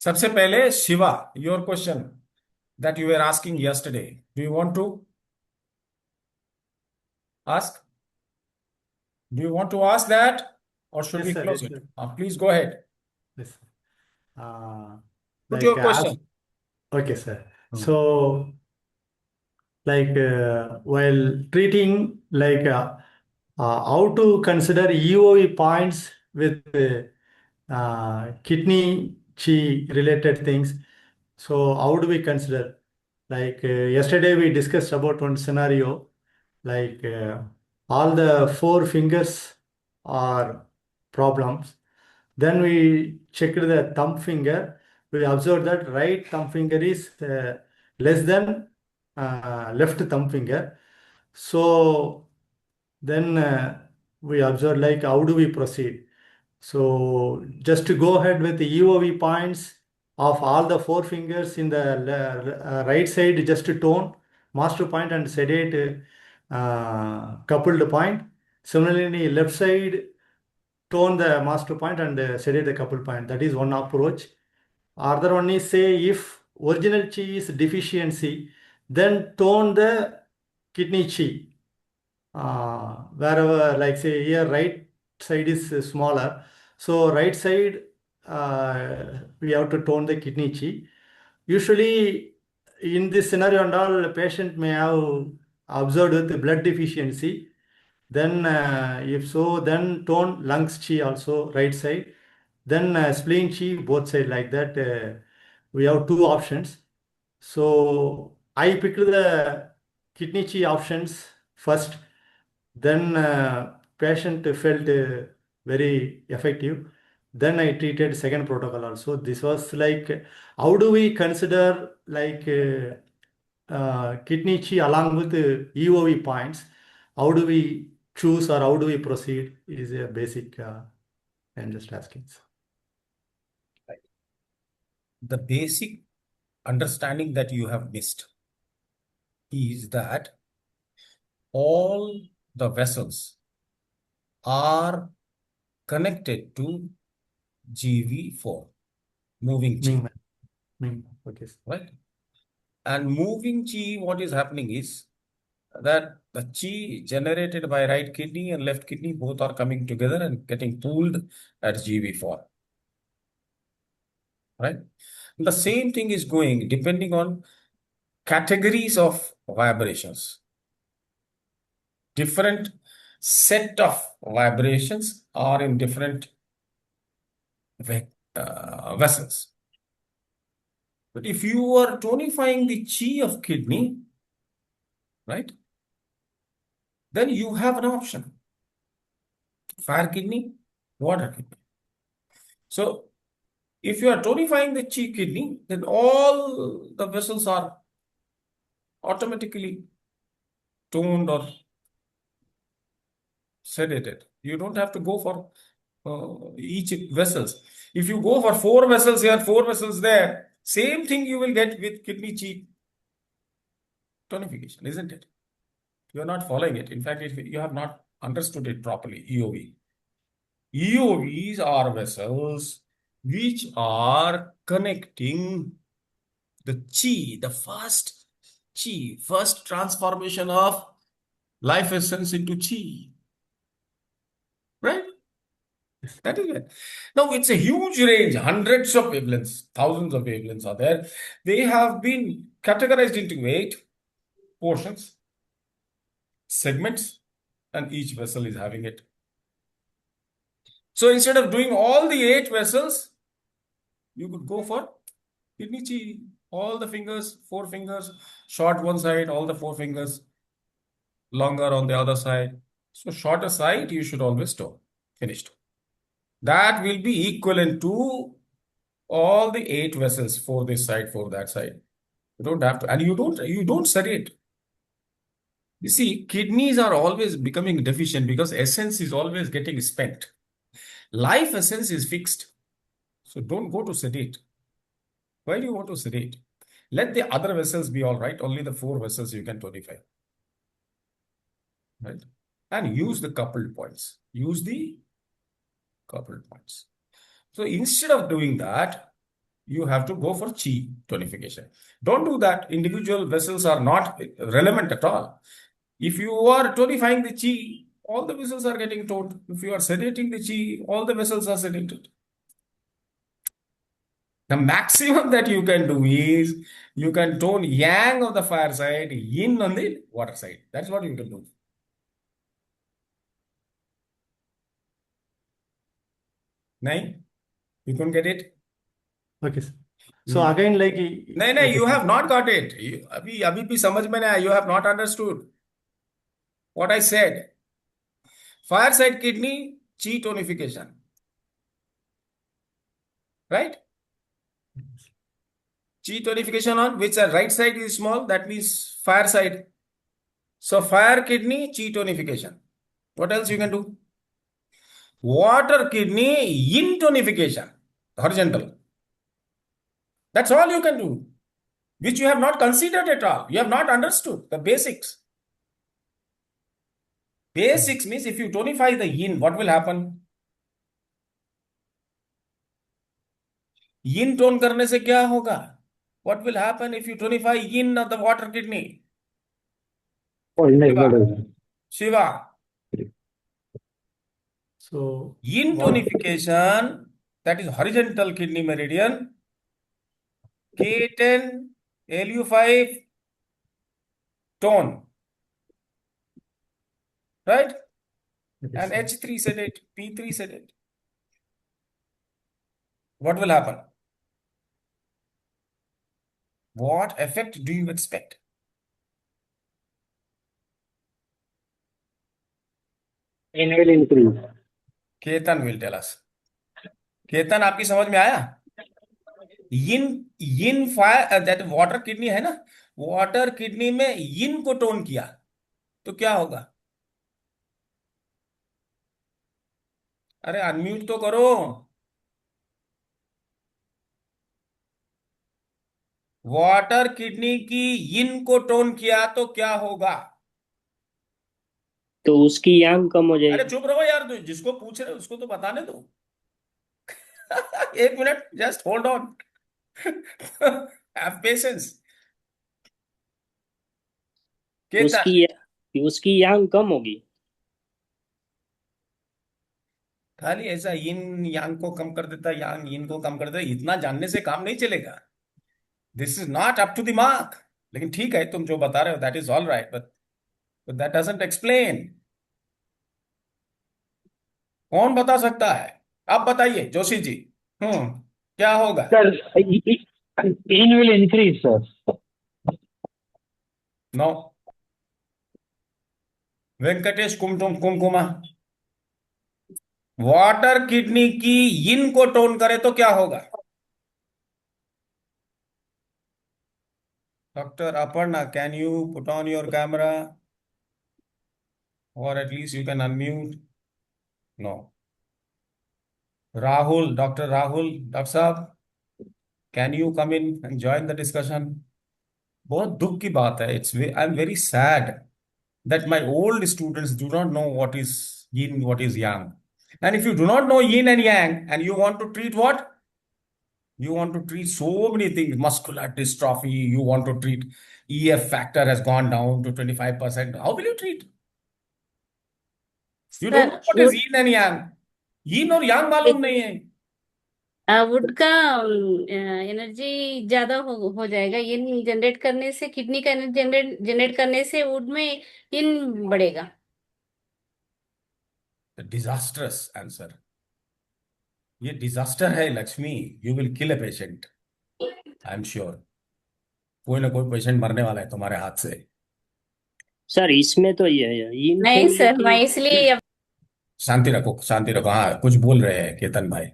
सबसे पहले Shiva, your question that you were asking yesterday, do you want to ask? Do you want to ask that, or should Yes, we sir. close Yes, it? sir. Please go ahead. Yes, sir. Uh, Put your as question. okay, sir. Hmm. So, while treating how to consider EOE points with kidney chi related things. So, how do we consider? Yesterday, we discussed about one scenario, like all the four fingers are problems. Then we checked the thumb finger. We observed that right thumb finger is less than left thumb finger. So then we observed like how do we proceed. So just to go ahead with the EOV points of all the four fingers in the right side, just to tone master point and sedate coupled point. Similarly, left side tone the master point and sedate the coupled point. That is one approach. Other one is say if original chi is deficiency, then tone the kidney chi. Wherever like say here right side is smaller, so right side we have to tone the kidney chi. Usually in this scenario and all, patient may have observed with blood deficiency. Then if so, then tone lungs chi also right side. Then spleen chi both side like that. We have two options. So I picked the kidney chi options first. Then patient felt very effective. Then I treated second protocol also. This was like how do we consider kidney chi along with the EOV points? How do we choose or how do we proceed? Is a basic. I'm just asking. The basic understanding that you have missed is that all the vessels are connected to GV4, moving chi, Ming, Ming. Okay. right? And moving chi, what is happening is that the chi generated by right kidney and left kidney both are coming together and getting pooled at GV4, right? The same thing is going depending on categories of vibrations. Different set of vibrations are in different vessels. But if you are tonifying the chi of kidney, right, then you have an option: fire kidney, water kidney. So if you are tonifying the chi kidney, then all the vessels are automatically toned or sedated. You don't have to go for each vessels. If you go for four vessels here, four vessels there, same thing you will get with kidney chi tonification, isn't it? You are not following it. In fact, you have not understood it properly. EOV. EOVs are vessels which are connecting the chi, the first chi, first transformation of life essence into chi. Right? That is it. Now, it's a huge range, hundreds of wavelengths, thousands of wavelengths are there. They have been categorized into 8 portions, segments, and each vessel is having it. So instead of doing all the 8 vessels, you could go for kidney chi, all the fingers, 4 fingers, short one side, all the 4 fingers, longer on the other side. So shorter side, you should always stop. Finished. That will be equivalent to all the 8 vessels for this side, for that side. You don't have to, and you don't sedate. You see, kidneys are always becoming deficient because essence is always getting spent. Life essence is fixed. So don't go to sedate. Why do you want to sedate? Let the other vessels be all right. Only the 4 vessels you can tonify. Right? And use the coupled points. Use the coupled points. So instead of doing that, You have to go for chi tonification. Don't do that. Individual vessels are not relevant at all. If you are tonifying the chi, all the vessels are getting toned. If you are sedating the chi, all the vessels are sedated. The maximum that you can do is you can tone yang on the fire side, yin on the water side. That's what you can do. Nahin? You couldn't get it? Okay, sir. So again, like, नहीं नहीं, okay, you sir. have not got it. अभी अभी भी समझ में नहीं आया. You have not understood what I said. Fireside kidney, chi tonification, right? Chi tonification on which the right side is small, that means fire side. So fire kidney, chi tonification. What else you can do? Water kidney, yin tonification, horizontal. That's all you can do, which you have not considered at all. You have not understood the basics. Basics means if you tonify the yin, what will happen? Yin tone करने से क्या होगा? What will happen if you tonify yin of the water kidney? Shiva, Shiva. So Yin what? tonification, that is horizontal kidney meridian, K10, Lu5 tone, right? Okay, And sir. H3 sedate, P3 sedate. What will happen? What effect do you expect? In will increase. Ketan will tell us. Ketan आपकी समझ में आया? यिन यिन fire that water kidney है ना, water kidney में यिन को tone किया तो क्या होगा? अरे अनम्यूट तो करो. वाटर किडनी की यिन को टोन किया तो क्या होगा? तो उसकी यांग कम हो अरे जाएगी. चुप रहो यार, तो जिसको पूछ रहे हो उसको तो बताने दो. एक minute, just hold on. Have patience. Ketan, उसकी यांग कम होगी. खाली ऐसा यिन यांग को कम कर देता, यांग यिन को कम कर देता, इतना जानने से काम नहीं चलेगा. This is not up to the mark. लेकिन ठीक है, तुम जो बता रहे हो that is all right, but that doesn't explain. कौन बता सकता है? आप बताइए जोशी जी. क्या होगा? Sir, in will increase, sir. No. Venkatesh Kumkum Kumkuma, water kidney की यिन को टोन करे तो क्या होगा? Doctor Aparna, can you put on your camera or at least you can unmute? No. Rahul, doctor Rahul, doctor साहब, can you come in and join the discussion? बहुत दुख की बात है. I am very sad that my old students do not know what is yin, what is yang. And if you do not know yin and yang, and you want to treat what? You want to treat so many things, muscular dystrophy, you want to treat EF factor has gone down to 25%. How will you treat? You don't know sir what is yin and yang. Yin और yang मालूम नहीं है. Would का energy ज्यादा हो जाएगा इन generate करने से, किडनी का एनर्जी जनरेट करने से वुड में इन बढ़ेगा. The disastrous answer. ये डिजास्टर है Lakshmi. You will kill a patient, I am sure. कोई ना कोई पेशेंट मरने वाला है तुम्हारे हाथ से. सर इसमें तो ये इन नहीं फैमिली सर, मैं की इसलिए शांति रखो, शांति रखो. हाँ, कुछ बोल रहे हैं केतन भाई.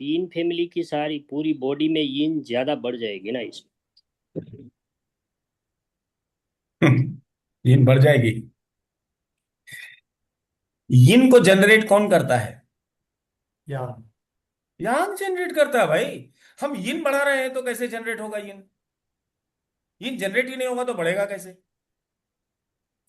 इन फैमिली की सारी पूरी बॉडी में इन ज्यादा बढ़ जाएगी ना इसमें. यिन बढ़ जाएगी. यिन को जनरेट कौन करता है? Yeah. यांग जनरेट करता है भाई. हम यिन बढ़ा रहे हैं तो कैसे जनरेट होगा यिन? यिन जनरेट ही नहीं होगा तो बढ़ेगा कैसे?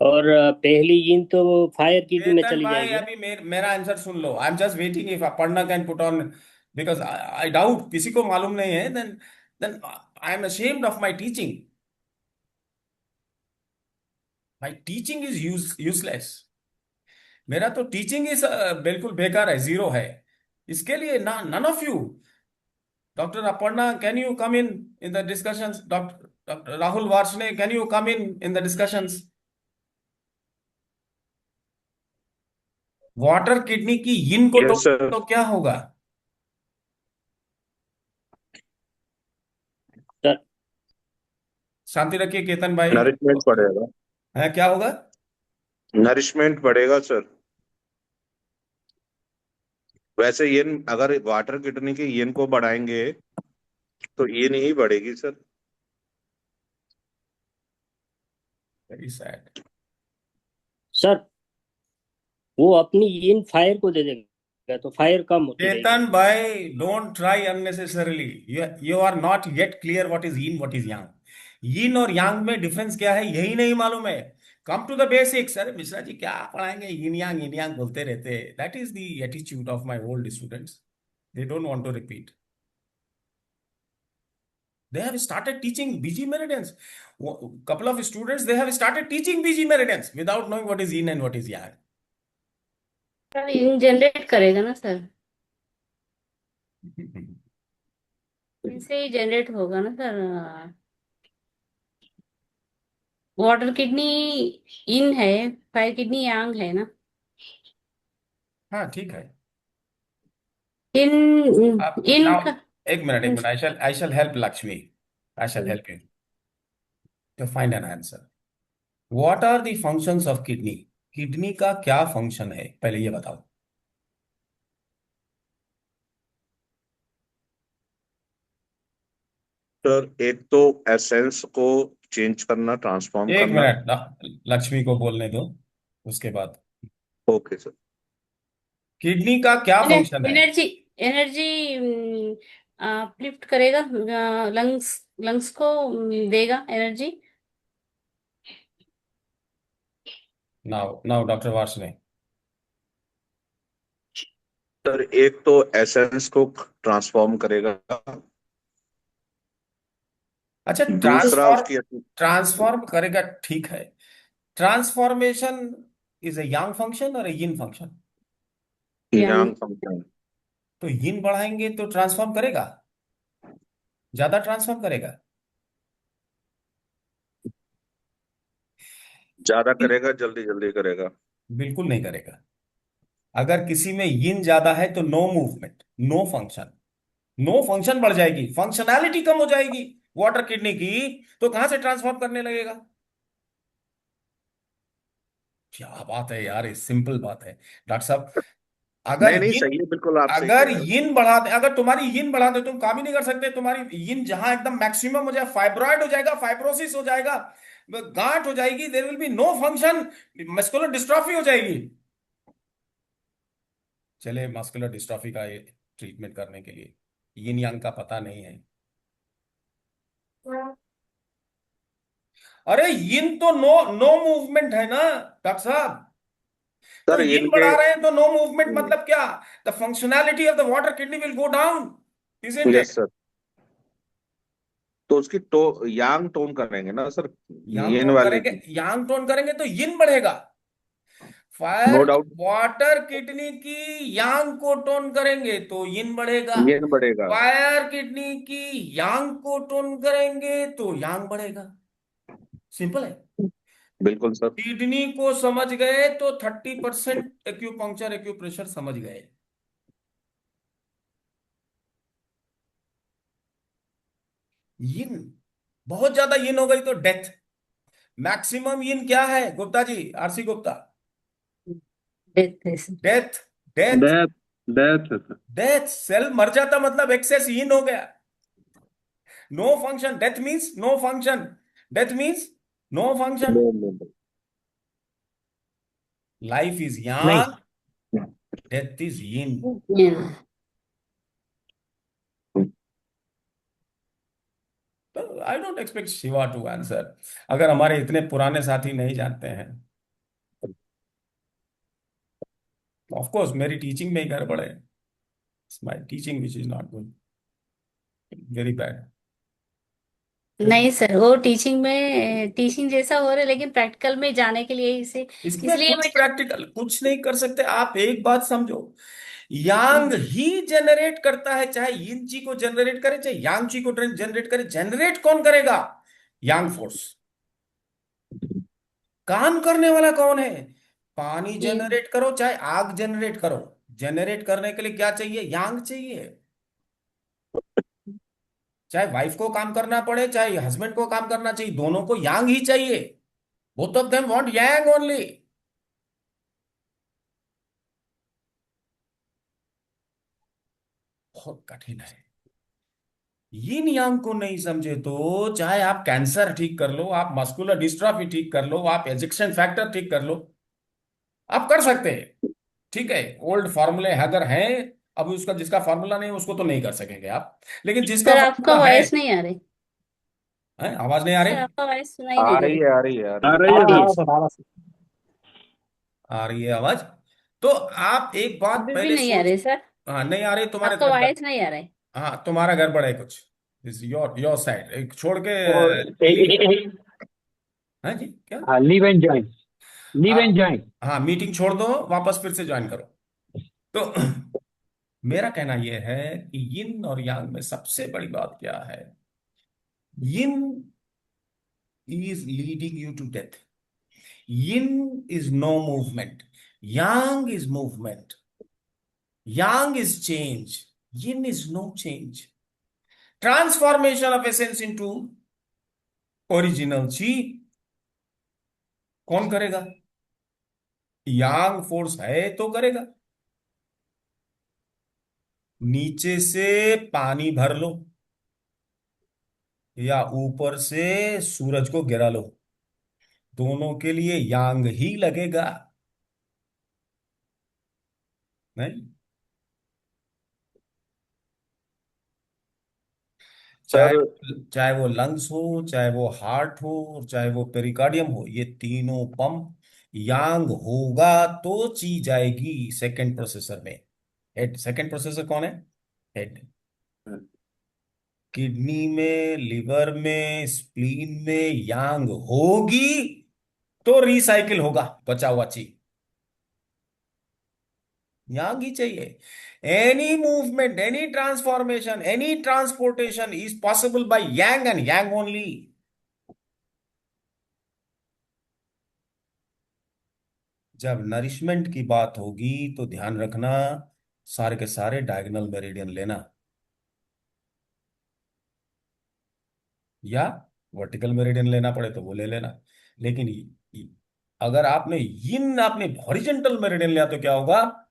और पहली इन तो फायर किडनी में केतन चली भाई, जाएगी ना. अभी मेरा आंसर सुन लो. I am just waiting if Aparna can put on because I doubt किसी को मालूम नहीं है, then I am ashamed of my teaching. My teaching is useless. मेरा तो टीचिंग इज बिल्कुल बेकार है, जीरो है. इसके लिए ना, none of you. Dr. Aparna, can you come in the discussions? Dr. Rahul Varshney, can you come in the discussions? Water kidney की यिन को यस सर। तो क्या होगा? सर शांति रखिए केतन भाई. नरिशमेंट बढ़ेगा। है क्या होगा? नरिशमेंट बढ़ेगा सर। वैसे ये अगर वाटर किडनी की यिन को बढ़ाएंगे तो ये नहीं बढ़ेगी सर। Very sad. सर वो अपनी यिन फायर को दे देगा तो फायर कम होती रहेगी. केतन भाई, don't try unnecessarily. You are not yet clear what is yin, what is yang. Yin और यांग में डिफरेंस क्या है, यही नहीं मालूम है. Come to the basics. अरे मिश्रा जी क्या पढ़ाएंगे, yin yang बोलते रहते. That is the attitude of my old students. They don't want to repeat. They have started teaching BG meridians. Couple of students, they have started teaching BG meridians without knowing what is yin and what is yang. Sir in generate करेगा ना sir, इनसे ही generate होगा ना sir. Water kidney इन है, fire kidney यांग है ना. हाँ ठीक है. इन अब इन now, का एक minute. I shall help Lakshmi. I shall help you to find an answer. What are the functions of kidney? Kidney का क्या फंक्शन है, पहले ये बताओ. सर एक तो एसेंस को चेंज करना, ट्रांसफॉर्म एक करना। मिनट, लक्ष्मी को बोलने दो, उसके बाद. Okay sir. किडनी का क्या फंक्शन है? एनर्जी एनर्जी अपलिफ्ट करेगा, लंग्स लंग्स को देगा energy. Now doctor Varshney. Sir एक तो एसेंस को ट्रांसफॉर्म करेगा। अच्छा, दूसरा उसकी ट्रांसफॉर्म करेगा, ठीक है. Transformation is a Yang function और ए यिन फंक्शन. यांग फंक्शन। तो यिन बढ़ाएंगे तो ट्रांसफॉर्म करेगा, ज्यादा ट्रांसफॉर्म करेगा. ज्यादा करेगा, जल्दी जल्दी करेगा। बिल्कुल नहीं करेगा. अगर किसी में यिन ज्यादा है तो no movement, no function. No function बढ़ जाएगी, फंक्शनैलिटी कम हो जाएगी वाटर किडनी की, तो कहां से ट्रांसफॉर्म करने लगेगा? क्या बात है यार, ये सिंपल बात है डॉक्टर साहब. नहीं नहीं, सही है, बिल्कुल आप सही कह अगर रहे हो। यिन बढ़ा दे, अगर तुम्हारी यिन बढ़ा दे, तुम काम ही नहीं कर सकते. तुम्हारी यिन जहां एकदम मैक्सिमम हो जाए, फाइब्रॉइड हो जाएगा, फाइब्रोसिस हो जाएगा, गांठ हो जाएगी, there will be no function, muscular dystrophy हो जाएगी. चले मस्कुलर डिस्ट्रॉफी का ये ट्रीटमेंट करने के लिए यिन यांग का पता नहीं है. अरे यिन तो नो नो मूवमेंट है ना डॉक्टर साहब. तो सर यिन इनके बढ़ा रहे हैं तो नो मूवमेंट मतलब क्या? The functionality of the water kidney will go down, isn't yes it? Sir, तो उसकी यांग टोन करेंगे ना सर, यांग यिन टोन वाले करेंगे, की। यांग टोन करेंगे तो यिन बढ़ेगा. Fire no doubt water kidney की यांग को टोन करेंगे तो यिन बढ़ेगा. यिन बढ़ेगा। फायर किडनी की यांग को टोन करेंगे तो यांग बढ़ेगा. सिंपल है. बिल्कुल सर। किडनी को समझ गए तो 30% एक्यूपंक्चर एक्यूप्रेशर समझ गए. यिन बहुत ज्यादा यिन हो गई तो डेथ. मैक्सिमम यिन क्या है गुप्ता जी, आरसी गुप्ता? डेथ है sir. Death. Death. Death death है सर। डेथ. सेल मर जाता मतलब एक्सेस यिन हो गया. No function. Death means no function. Death means no function. Life is नहीं. Yang, death is yin. I don't expect Shiva to answer. अगर हमारे इतने पुराने साथी नहीं जानते हैं, ऑफ कोर्स मेरी टीचिंग में ही गड़बड़ है. It's my teaching which is not good. Very bad. नहीं सर, वो टीचिंग जैसा हो रहा है, लेकिन प्रैक्टिकल में जाने के लिए इसे इसमें इसलिए कुछ मैं प्रैक्टिकल कुछ नहीं कर सकते आप। एक बात समझो, यांग ही जनरेट करता है, चाहे यिन ची को जनरेट करे चाहे यांग ची को जनरेट करे। जनरेट कौन करेगा? यांग फोर्स। काम करने वाला कौन है? पानी yin। जनरेट करो चाहे आग जनरेट करो, जनरेट करने के लिए क्या चाहिए? यांग चाहिए। चाहे वाइफ को काम करना पड़े चाहे हस्बैंड को काम करना चाहिए, दोनों को यांग ही चाहिए। Both of them want Yang only. बहुत कठिन है। यिन यांग को नहीं समझे तो चाहे आप कैंसर ठीक कर लो, आप मस्कुलर डिस्ट्रॉफी ठीक कर लो, आप एजेक्शन फैक्टर ठीक कर लो, आप कर सकते हैं। ठीक है, ओल्ड फॉर्मूले अगर हैं, अभी उसका जिसका फॉर्मूला नहीं है उसको तो नहीं कर सकेंगे आप, लेकिन जिसका सर आपका फॉर्मूला वॉइस नहीं आ रही। है आवाज नहीं आ रही? सर आपका वॉइस सुनाई आ नहीं दे रही रही। है, आ रही है, आ आ रही है। रही है हाँ सर। हाँ सर। आ रही है आवाज। तो आप एक बात अभी भी पहले नहीं आ सोच। रही सर, हाँ नहीं आ रही तुम्हारे आपका तरफ का। वॉइस नहीं आ रहा है। हाँ तुम्हारा गड़बड़ है कुछ। इज योर साइड, एक छोड़ के और हाँ जी क्या? हाँ, leave and join, leave and आप ज्वाइन। हाँ मीटिंग छोड़ दो, वापस फिर से ज्वाइन करो। तो मेरा कहना यह है कि यिन और यांग में सबसे बड़ी बात क्या है? Yin is leading you to death. Yin is no movement, yang is movement. Yang is change, yin is no change. Transformation of essence into original chi कौन करेगा? यांग फोर्स है तो करेगा। नीचे से पानी भर लो या ऊपर से सूरज को गिरा लो, दोनों के लिए यांग ही लगेगा। नहीं? चाहे सर चाहे वो लंग्स हो, चाहे वो हार्ट हो, चाहे वो पेरिकार्डियम हो, ये तीनों पंप यांग होगा तो ची जाएगी सेकंड प्रोसेसर में। हेड, सेकंड प्रोसेसर कौन है? हेड। किडनी में, लिवर में, स्प्लीन में यांग होगी तो रिसाइकिल होगा बचा हुआ ची। यांग ही चाहिए। Any movement, any transformation, any transportation is possible by Yang and yang only. जब नरिशमेंट की बात होगी तो ध्यान रखना, सारे के सारे डायगोनल मेरिडियन लेना या वर्टिकल मेरिडियन लेना पड़े तो वो ले लेना। लेकिन अगर आपने हॉरिजॉन्टल मेरिडियन लिया तो क्या होगा?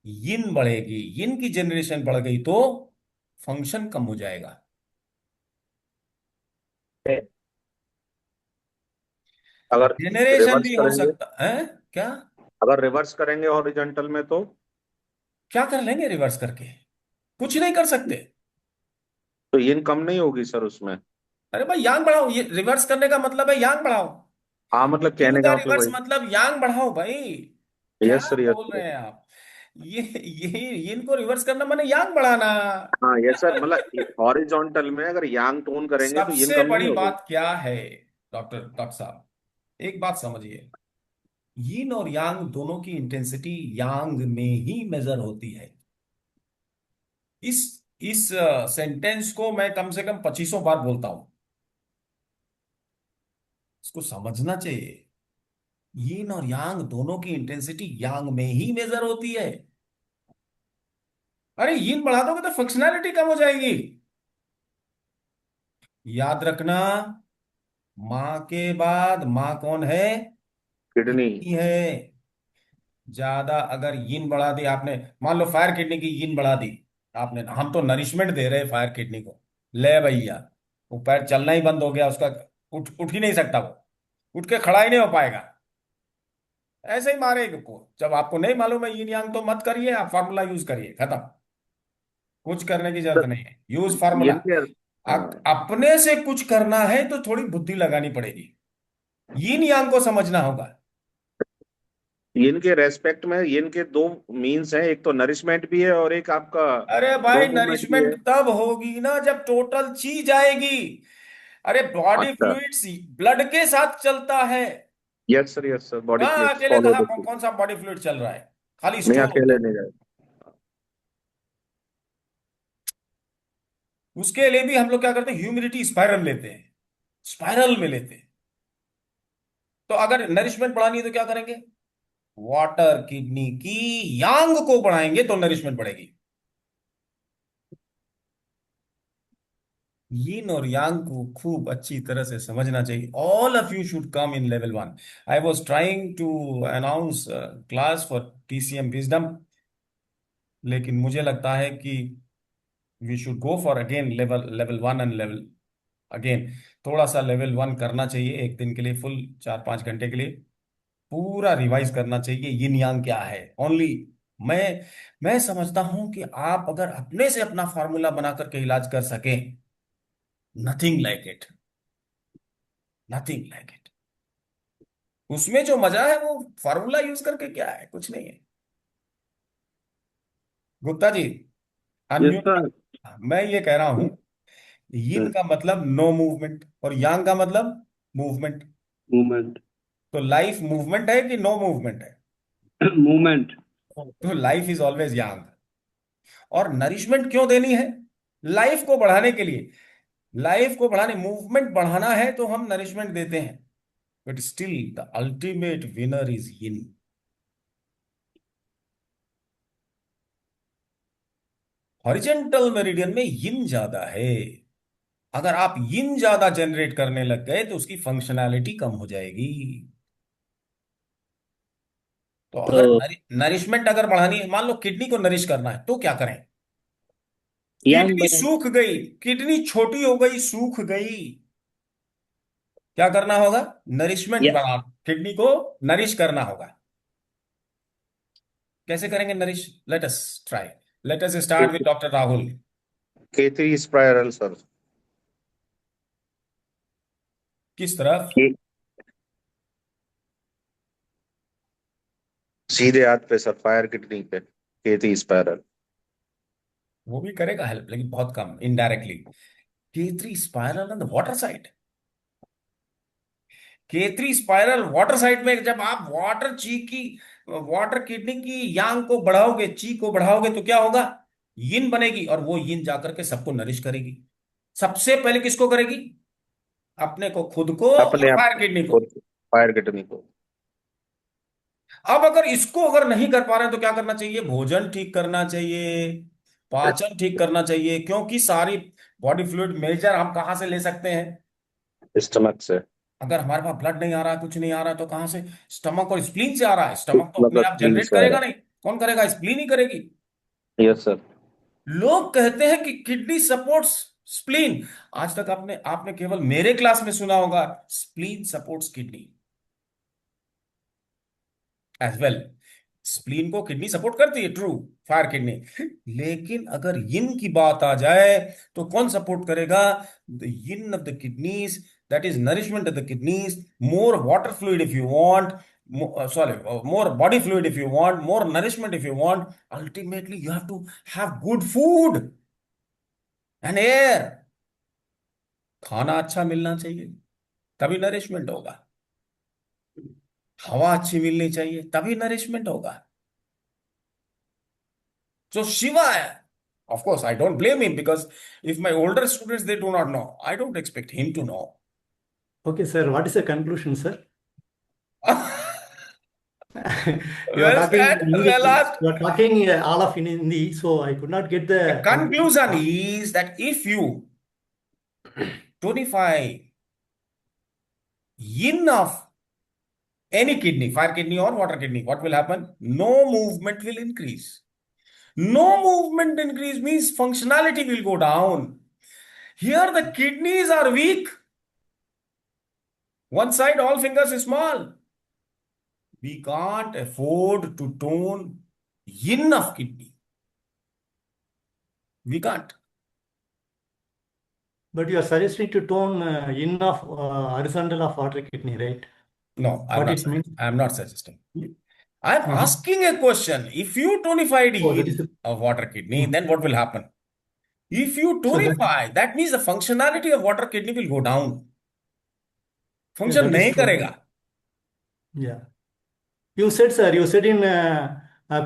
यिन बढ़ेगी, यिन की जनरेशन बढ़ गई तो फंक्शन कम हो जाएगा। अगर जेनरेशन रिवर्स भी हो करेंगे, सकता है क्या? अगर रिवर्स करेंगे हॉरिजॉन्टल में तो क्या कर लेंगे रिवर्स करके? कुछ नहीं कर सकते। यिन कम नहीं होगी सर उसमें। अरे भाई यांग बढ़ाओ, ये रिवर्स करने का मतलब है यांग बढ़ाओ। हाँ, मतलब यिन कहने का का मतलब रिवर्स वही। मतलब यांग बढ़ाओ भाई। क्या यस सर, यस बोल सर। रहे हैं आप? ये यिन को रिवर्स करना माने यांग बढ़ाना। हाँ यस सर, मतलब हॉरिजॉन्टल में अगर यांग टोन करेंगे तो यिन सबसे कम नहीं बड़ी होगी। बात क्या है? डॉक्टर साहब, एक बात समझिए, यिन और यांग दोनों की इंटेंसिटी यांग में ही मेजर होती है। इस इस सेंटेंस को मैं कम से कम 2500 बार बोलता हूं, इसको समझना चाहिए। यिन और यांग दोनों की इंटेंसिटी यांग में ही मेजर होती है। अरे यिन बढ़ा दोगे तो फंक्शनैलिटी कम हो जाएगी। याद रखना, मां के बाद मां कौन है? किडनी। किडनी है। ज्यादा अगर यिन बढ़ा दी आपने, मान लो फायर किडनी की यिन बढ़ा दी आपने, हम तो नरिशमेंट दे रहे हैं फायर किडनी को, ले भैया वो पैर चलना ही बंद हो गया उसका, उठ उठ ही नहीं सकता वो, उठ के खड़ा ही नहीं हो पाएगा। ऐसे ही मारेगा को। जब आपको नहीं मालूम है यिन यांग तो मत करिए, आप फार्मूला यूज करिए, खत्म। कुछ करने की जरूरत नहीं है, यूज फार्मूला। यिन के हाँ। अपने से कुछ करना है तो थोड़ी बुद्धि लगानी पड़ेगी, यिन यांग को समझना होगा। yin के रेस्पेक्ट में yin के दो मीन्स हैं, एक तो नरिशमेंट भी है और एक आपका अरे लो भाई, मूवमेंट भी नरिशमेंट है। तब होगी ना जब टोटल चीज आएगी। अरे बॉडी अच्छा। फ्लूइड्स ब्लड के साथ चलता है। यस सर, बॉडी कहाँ फ्लूइड्स अकेले, फॉलो कहाँ द। कौन सा बॉडी फ्लूइड चल रहा है? खाली नहीं, स्टोर होता अकेले है। नहीं जाए। उसके लिए भी हम लोग क्या करते हैं, ह्यूमिडिटी स्पाइरल लेते हैं, स्पाइरल में लेते हैं। तो अगर नरिशमेंट बढ़ानी है तो क्या करेंगे? वाटर किडनी की यांग को बढ़ाएंगे तो नरिशमेंट बढ़ेगी। यिन और यांग को खूब अच्छी तरह से समझना चाहिए। All of you should come in level 1। I was trying to announce class for TCM wisdom, लेकिन मुझे लगता है कि we should go for again level level 1 and level again. थोड़ा सा लेवल 1 करना चाहिए एक दिन के लिए, फुल 4-5 घंटे के लिए पूरा रिवाइज करना चाहिए। यिन यांग क्या है ओनली। मैं मैं समझता हूं कि आप अगर अपने से अपना फार्मूला बना करके इलाज कर सकें, nothing like it, nothing like it. उसमें जो मजा है वो फार्मूला यूज करके क्या है, कुछ नहीं है। गुप्ता जी, यस अनम्यूट। सर। मैं ये कह रहा हूं, यिन का मतलब नो मूवमेंट और यांग का मतलब मूवमेंट। मूवमेंट। तो लाइफ मूवमेंट है कि नो मूवमेंट है? मूवमेंट। तो लाइफ इज ऑलवेज यांग। और नरिशमेंट क्यों देनी है? लाइफ को बढ़ाने के लिए। लाइफ को बढ़ाने, मूवमेंट बढ़ाना है तो हम नरिशमेंट देते हैं, but still the ultimate winner is yin. Horizontal meridian में यिन ज्यादा है। अगर आप यिन ज्यादा जनरेट करने लग गए तो उसकी फंक्शनैलिटी कम हो जाएगी। तो अगर तो नरिशमेंट अगर बढ़ानी है, मान लो किडनी को नरिश करना है, तो क्या करें? यांग किडनी बढ़ाए। सूख गई, किडनी छोटी हो गई, सूख गई, क्या करना होगा? नरिशमेंट या, बढ़ा, किडनी को नरिश करना होगा। कैसे करेंगे nourish? Let us try. Let us start with doctor Rahul. K3 spiral sir. किस तरफ? के सीधे हाथ पे सर, फायर किडनी पे K3 स्पाइरल। वो भी करेगा हेल्प, लेकिन बहुत कम, indirectly. K3 spiral on the water side. K3 spiral water side में जब आप वाटर किडनी की यांग को बढ़ाओगे, ची को बढ़ाओगे तो क्या होगा? यिन बनेगी और वो यिन जाकर के सबको नरिश करेगी। सबसे पहले किसको करेगी? अपने को, खुद को और अपने आप फायर किडनी को। को, फायर किडनी को। अब अगर इसको अगर नहीं कर पा रहे हैं तो क्या करना चाहिए? भोजन ठीक करना चाहिए, पाचन ठीक करना चाहिए, क्योंकि सारी बॉडी फ्लूइड मेजर हम कहाँ से ले सकते हैं? स्टमक से। अगर हमारे पास ब्लड नहीं आ रहा है, कुछ नहीं आ रहा है, तो कहाँ से? स्टमक और स्प्लीन से आ रहा है। स्टमक तो अपने मतलब आप स्प्लीन जनरेट से आ करेगा रहा नहीं, कौन करेगा? स्प्लीन ही करेगी। है। Yes sir. लोग कहते हैं कि किडनी सपोर्ट्स स्प्लीन। आज तक आपने आपने केवल मेरे क्लास में सुना होगा spleen supports kidney as well. Spleen को किडनी सपोर्ट करती है, ट्रू, फायर किडनी। लेकिन अगर यिन की बात आ जाए तो कौन सपोर्ट करेगा? The yin of the kidneys, that is nourishment of the kidneys. More water fluid if you want, sorry, more body fluid if you want, more nourishment if you want. Ultimately you have to have good food and air. खाना अच्छा मिलना चाहिए, तभी nourishment होगा। हवा अच्छी मिलनी चाहिए, तभी नरिशमेंट होगा। So Shiva, of course, I don't blame him, because if my older students, they do not know, I don't expect him to know. Okay, sir. What is the conclusion, sir? You are Well talking said, in English. well asked. You are talking all of in Hindi, so I could not get The the conclusion. conclusion is that if you tonify yin of any kidney, fire kidney or water kidney, what will happen? No movement will increase. No movement increase means functionality will go down. Here the kidneys are weak. One side, all fingers is small. We can't afford to tone yin of kidney. We can't. But you are suggesting to tone in of horizontal of water kidney, right? No, I'm What not it means? suggesting. I'm not suggesting. I'm asking a question. If you tonified Oh, that is yin of water kidney, Mm. then what will happen? If you So that tonify, that means the functionality of water kidney will go down. yeah, Function that is नहीं true. करेगा. Yeah. You said, sir, you said in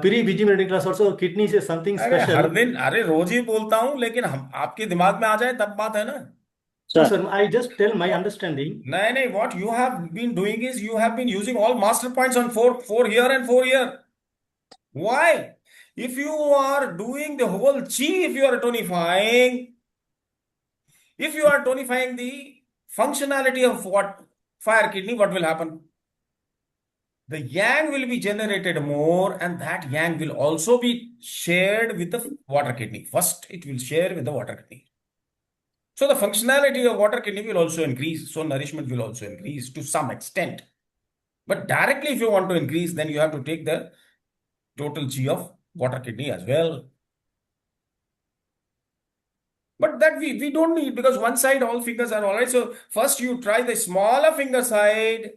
pre-BG medical class also kidneys is something अरे हर special. दिन, अरे रोज ही बोलता हूं, लेकिन हम आपके दिमाग में आ जाए तब बात है ना. No, sir sir, I just tell my understanding. नहीं नहीं, what you have been doing is you have been using all master points on four here and 4 here. Why? If you are doing the whole chi, if you are tonifying, if you are tonifying the functionality of what fire kidney, what will happen? The yang will be generated more, and that yang will also be shared with the water kidney. First, it will share with the water kidney. So the functionality of water kidney will also increase. So nourishment will also increase to some extent. But directly, if you want to increase, then you have to take the total chi of water kidney as well. But that we don't need, because one side all fingers are all right. So first you try the smaller finger side.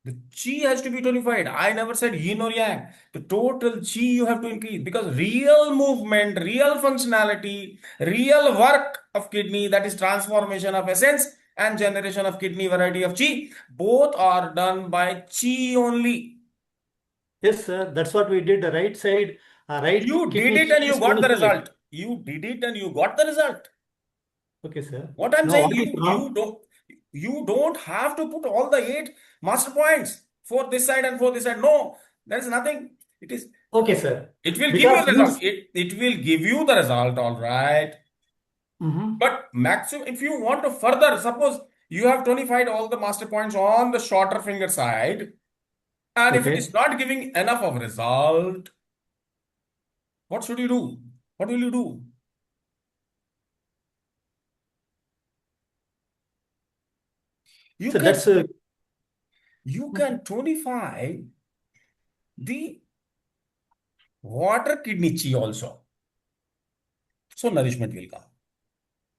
The chi has to be tonified. I never said yin or yang. The total chi you have to increase, because real movement, real functionality, real work of kidney, that is transformation of essence and generation of kidney variety of chi, both are done by chi only. Yes, sir, that's what we did. The right side, right You did kidney it and chi you is got the tonified. result. You did it and you got the result. Okay, sir. What I'm Now, saying, what is wrong? you don't have to put all the 8 master points for this side and for this side. No, there is nothing. Okay, sir. It will give you Because the you. result. It will give you the result, all right. Mhm. But maximum, if you want to further, suppose you have tonified all the master points on the shorter finger side, and if it is Okay. not giving enough of result, what should you do? What will you do? You So can that's you can tonify the water kidney chi also. So nourishment will come.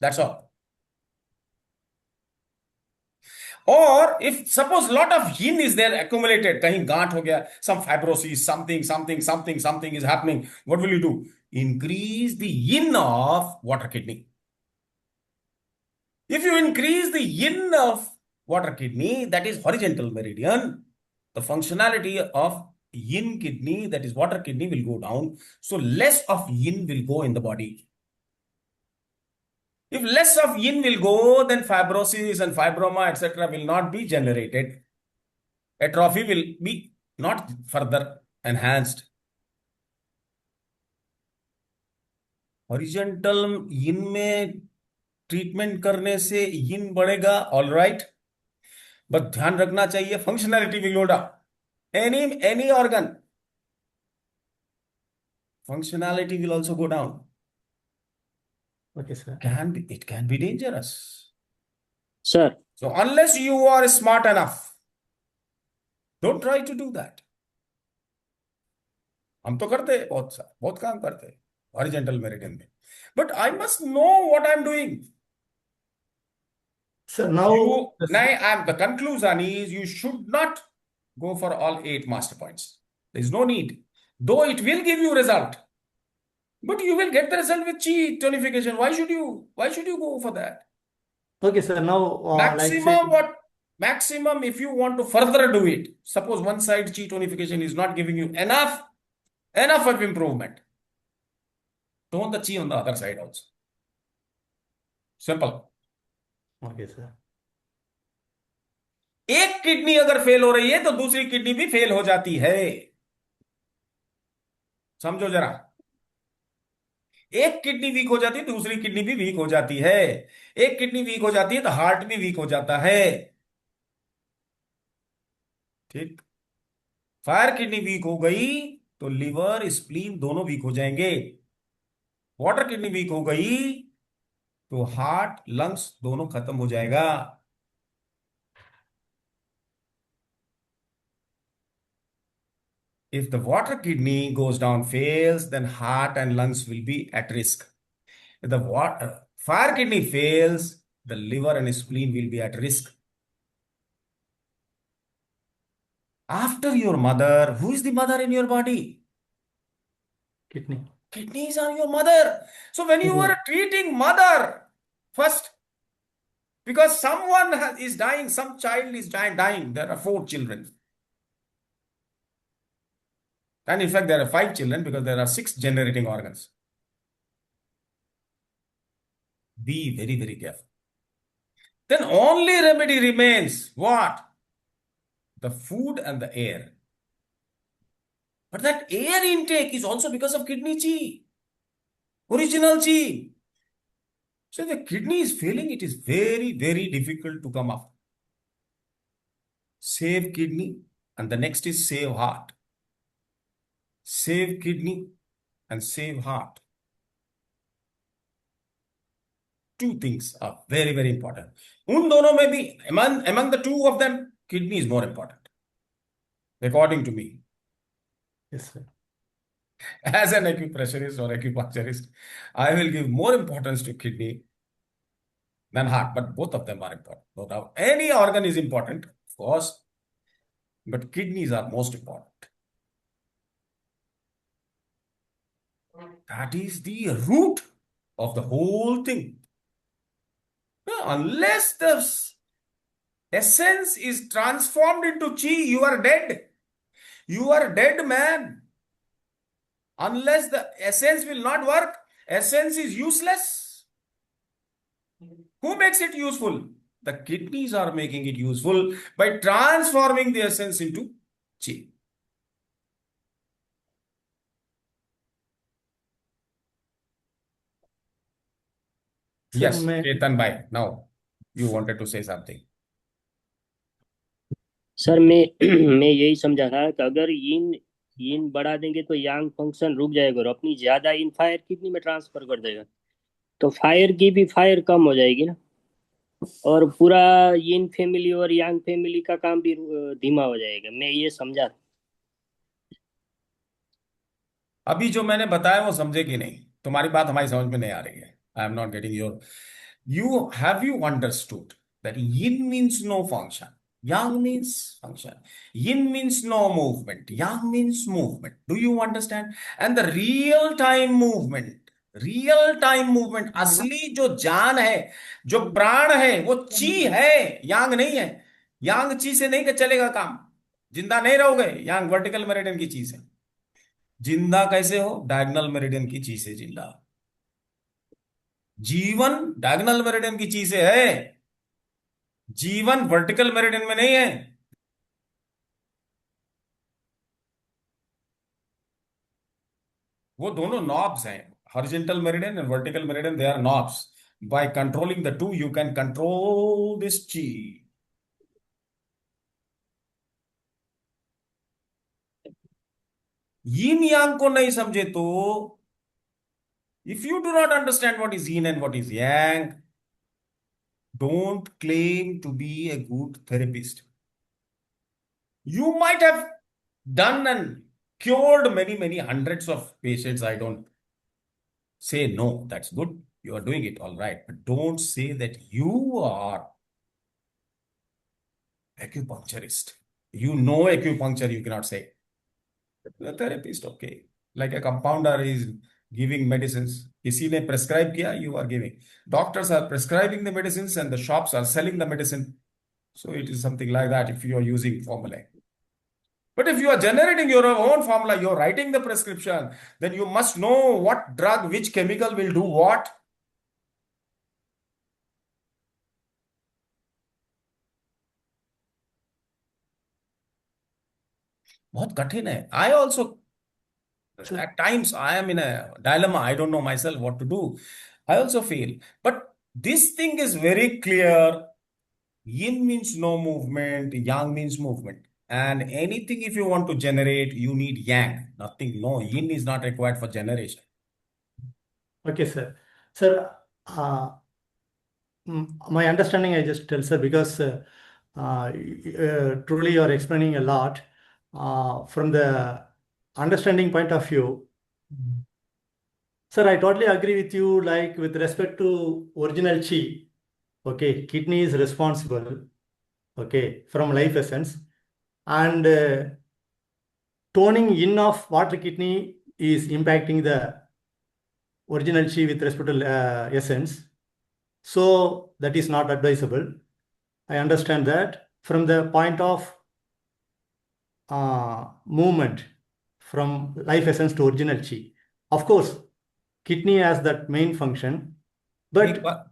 That's all. Or if suppose lot of yin is there accumulated, kahin gaant ho gaya, some fibrosis, something is happening. What will you do? Increase the yin of water kidney. If you increase the yin of water kidney, that is horizontal meridian, the functionality of yin kidney, that is water kidney, will go down. So less of yin will go in the body. If less of yin will go, then fibrosis and fibroma, etc., will not be generated. Atrophy will be not further enhanced. Horizontal yin में treatment करने से yin बढ़ेगा, all right, but ध्यान रखना चाहिए functionality will go down. Any organ functionality will also go down. okay, sir. It can be dangerous. Sir So unless you are smart enough, don't try to do that. हम तो करते हैं, बहुत काम करते हैं हॉरिजॉन्टल मेरिडियन में, but I must know what I am doing. So now, The conclusion is you should not go for all 8 master points. There is no need, though it will give you result, but you will get the result with chi tonification. Why should you go for that? okay, sir. Now, like say, Maximum, if you want to further do it, suppose one side chi tonification is not giving you enough of improvement, tone the chi on the other side also. Simple. okay, sir. एक kidney अगर fail हो रही है तो दूसरी kidney भी fail हो जाती है. समझो जरा. एक किडनी वीक हो जाती है, दूसरी किडनी भी वीक हो जाती है. एक किडनी वीक हो जाती है तो हार्ट भी वीक हो जाता है. ठीक. फायर किडनी वीक हो गई तो लिवर स्प्लीन दोनों वीक हो जाएंगे. वाटर किडनी वीक हो गई तो हार्ट लंग्स दोनों खत्म हो जाएगा. If the water kidney goes down, fails, then heart and lungs will be at risk. If the fire kidney fails, the liver and spleen will be at risk. After your mother, who is the mother in your body? Kidney. Kidneys are your mother. So when you are treating mother first, because someone is dying, some child is dying. There are 4 children. And in fact, there are 5 children because there are 6 generating organs. Be very, very careful. Then only remedy remains what? The food and the air. But that air intake is also because of kidney chi, original chi. So the kidney is failing, it is very, very difficult to come up. Save kidney, and the next is save heart. Save kidney and save heart. 2 things are very, very important. उन दोनों में भी, among the 2 of them, kidney is more important, according to me. Yes, sir. As an acupressurist or acupuncturist, I will give more importance to kidney than heart, but both of them are important. No doubt. Any organ is important, of course, but kidneys are most important. That is the root of the whole thing. Unless the essence is transformed into chi, you are dead. You are dead, man. Unless the essence will not work, essence is useless. Who makes it useful? The kidneys are making it useful by transforming the essence into chi. Sir, Yes, may Ketan bhai, now you wanted to say something. Sir मैं यही समझा था कि अगर यीन बढ़ा देंगे तो यांग फंक्शन रुक जाएगा और अपनी ज्यादा इन फायर किडनी में ट्रांसफर कर देगा, तो फायर की भी फायर कम हो जाएगी ना, और पूरा यीन फैमिली और यांग फैमिली का काम भी धीमा हो जाएगा। मैं ये समझा। अभी जो मैंने बताया वो समझे कि नहीं? तुम्हारी बात हमारी समझ में नहीं आ रही है. I am not getting your. You understood that yin means no function, yang means function, yin means no movement, yang means movement. Do you understand? And the real time movement, असली जो जान है, जो प्राण है, वो ची है, यांग नहीं है. यांग ची से नहीं चलेगा काम. जिंदा नहीं रहोगे. यांग वर्टिकल मेरिडियन की चीज है. जिंदा कैसे हो? डायगोनल मेरिडियन की चीज से जिंदा. जीवन डायगोनल मेरिडियन की चीज से है. जीवन वर्टिकल मेरिडियन में नहीं है. वो दोनों नॉब्स हैं. Horizontal meridian and vertical meridian, they are knobs. By controlling the 2 you can control this chi. Yin yang को नहीं समझे तो, if you do not understand what is yin and what is yang, don't claim to be a good therapist. You might have done and cured many hundreds of patients. I don't say no, that's good. You are doing it all right. But don't say that you are acupuncturist. You know acupuncture, you cannot say. The therapist, okay. Like a compounder is giving medicines. किसी ने prescribe किया, you are giving. Doctors are prescribing the medicines and the shops are selling the medicine. So it is something like that if you are using formula. But if you are generating your own formula, you're writing the prescription, then you must know what drug, which chemical will do what. बहुत कठिन है. I also, at times, I am in a dilemma. I don't know myself what to do. I also fail. But this thing is very clear. Yin means no movement, yang means movement. And anything, if you want to generate, you need yang. Nothing, no, yin is not required for generation. Okay, sir. Sir, my understanding, I just tell, sir, because truly you are explaining a lot. From the understanding point of view, sir, I totally agree with you, like with respect to original chi, okay, kidney is responsible, okay, from life essence. and toning in of water kidney is impacting the original chi with respect to essence. So that is not advisable. I understand that. From the point of movement from life essence to original chi, of course, kidney has that main function, एक but बात,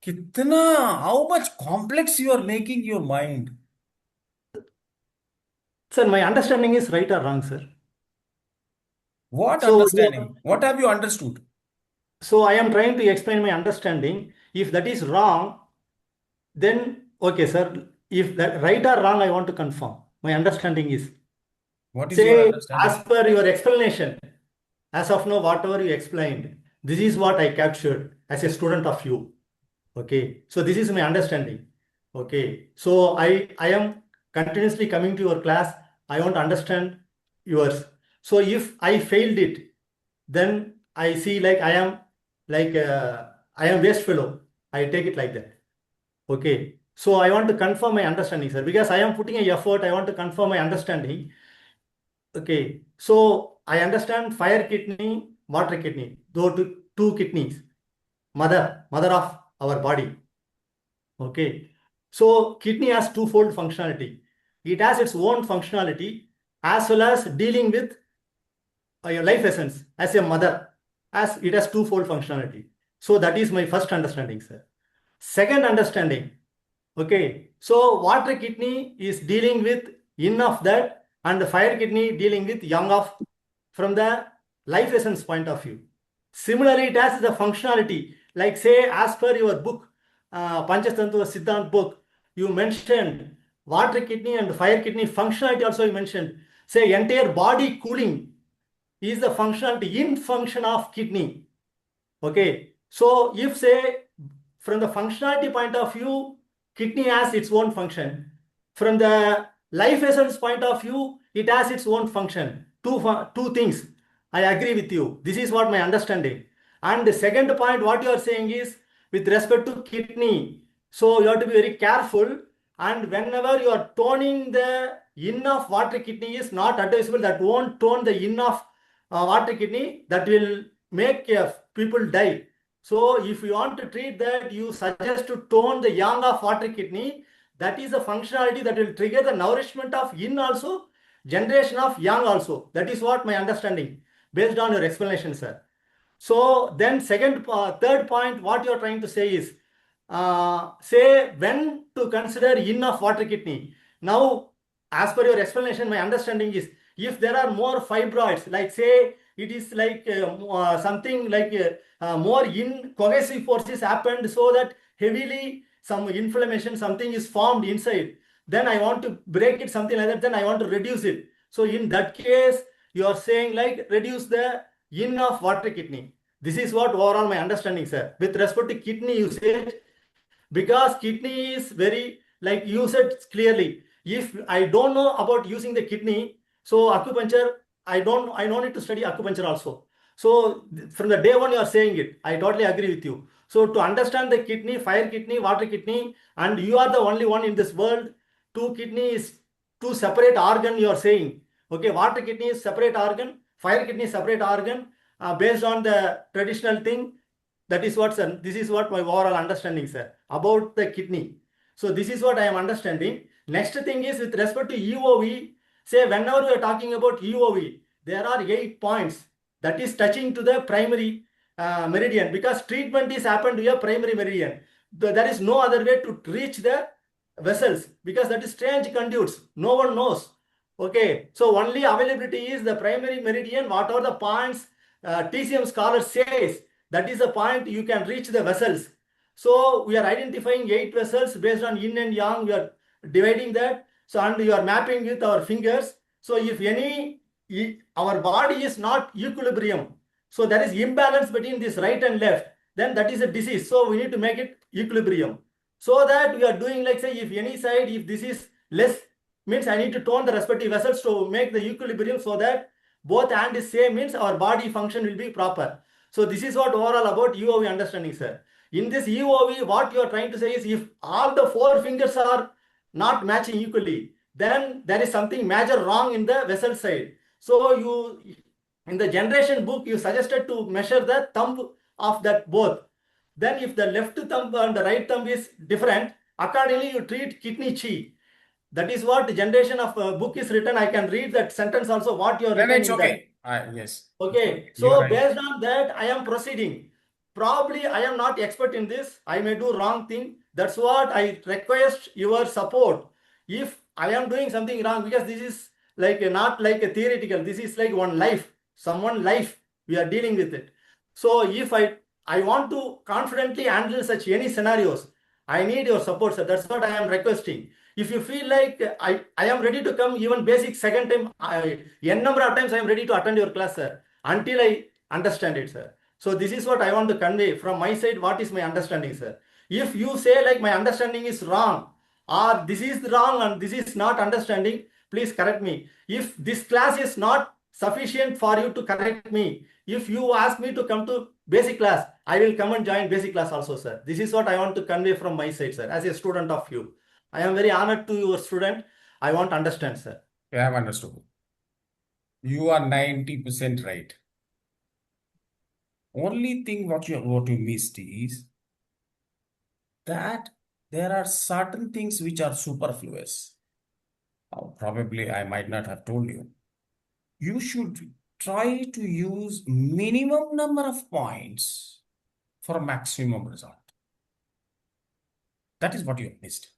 कितना, how much complex you are making your mind. sir, my understanding is right or wrong, sir. What So, understanding? What have you understood? so I am trying to explain my understanding. If that is wrong, then okay, sir. If that right or wrong, I want to confirm. My understanding is, What is your say, understanding? as per your explanation, as of now, whatever you explained, this is what I captured as a student of you. Okay, so this is my understanding. Okay, so I am continuously coming to your class. I want to understand yours. So if I failed it, then I see like I am like I am waste fellow. I take it like that. Okay, so I want to confirm my understanding, sir, because I am putting a effort. I want to confirm my understanding. Okay, so I understand fire kidney, water kidney, though two kidneys, mother of our body. Okay, so kidney has twofold functionality. It has its own functionality as well as dealing with your life essence as a mother, as it has twofold functionality. So that is my first understanding, sir. Second understanding, okay, so water kidney is dealing with yin of that, and the fire kidney dealing with yang of from the life essence point of view. Similarly, it has the functionality, like say, as per your book, Panchatattva Siddhant book, you mentioned water kidney and fire kidney functionality also you mentioned. Say entire body cooling is the functionality in function of kidney. Okay, so if say from the functionality point of view, kidney has its own function. From the life essence point of view, it has its own function. Two things. I agree with you. This is what my understanding. And the second point, what you are saying is with respect to kidney. So you have to be very careful. And whenever you are toning the yin of water kidney is not advisable. That won't tone the yin of water kidney. That will make people die. So if you want to treat that, you suggest to tone the yang of water kidney. That is a functionality that will trigger the nourishment of yin also, generation of yang also. That is what my understanding based on your explanation, sir. So then third point, what you are trying to say is, say when to consider yin of water kidney. Now, as per your explanation, my understanding is if there are more fibroids, like say it is like something like more in cohesive forces happened so that heavily some inflammation, something is formed inside. Then I want to break it, something like that. Then I want to reduce it. So in that case, you are saying like reduce the yin of water kidney. This is what overall my understanding, sir. With respect to kidney usage, because kidney is very, like you said clearly, if I don't know about using the kidney, so acupuncture, I don't need to study acupuncture also. So from the day one you are saying it, I totally agree with you. So to understand the kidney, fire kidney, water kidney, and you are the only one in this world, two kidneys, two separate organ you are saying. Okay, water kidney is separate organ, fire kidney is separate organ, based on the traditional thing. That is what, sir, this is what my overall understanding, sir, about the kidney. So this is what I am understanding. Next thing is with respect to EOV, say whenever we are talking about EOV, there are 8 points that is touching to the primary meridian, because treatment is happened to a primary meridian. There is no other way to reach the vessels, because that is strange conduits. No one knows. Okay, so only availability is the primary meridian, whatever the points TCM scholar says, that is the point you can reach the vessels. So we are identifying 8 vessels based on yin and yang. We are dividing that. So and you are mapping with our fingers. So if our body is not equilibrium, so there is imbalance between this right and left, then that is a disease. So we need to make it equilibrium. So that we are doing like say if any side, if this is less, means I need to tone the respective vessels to make the equilibrium so that both hand is same, means our body function will be proper. So this is what overall about EOV understanding, sir. In this EOV, what you are trying to say is if all the 4 fingers are not matching equally, then there is something major wrong in the vessel side. So you, in the generation book, you suggested to measure the thumb of that both. Then if the left thumb and the right thumb is different, accordingly you treat kidney chi. That is what the generation of book is written. I can read that sentence also, what you are Then written it's in that. okay. Yes. Okay, You are so right. based on that, I am proceeding. Probably I am not expert in this. I may do wrong thing. That's what I request your support. If I am doing something wrong, because this is like not like a theoretical, this is like one life, someone life we are dealing with it. So if I want to confidently handle such any scenarios, I need your support, sir. That's what I am requesting. If you feel like I am ready to come even basic second time, n number of times I am ready to attend your class, sir, until I understand it, sir. So this is what I want to convey from my side. What is my understanding, sir? If you say like my understanding is wrong, or this is wrong and this is not understanding, please correct me. If this class is not sufficient for you to correct me, if you ask me to come to basic class, I will come and join basic class also, sir. This is what I want to convey from my side, sir, as a student of you. I am very honored to your student. I want to understand, sir. I have understood. You are 90% right. Only thing what you missed is that there are certain things which are superfluous. Probably I might not have told you. You should try to use minimum number of points for maximum result. That is what you have missed.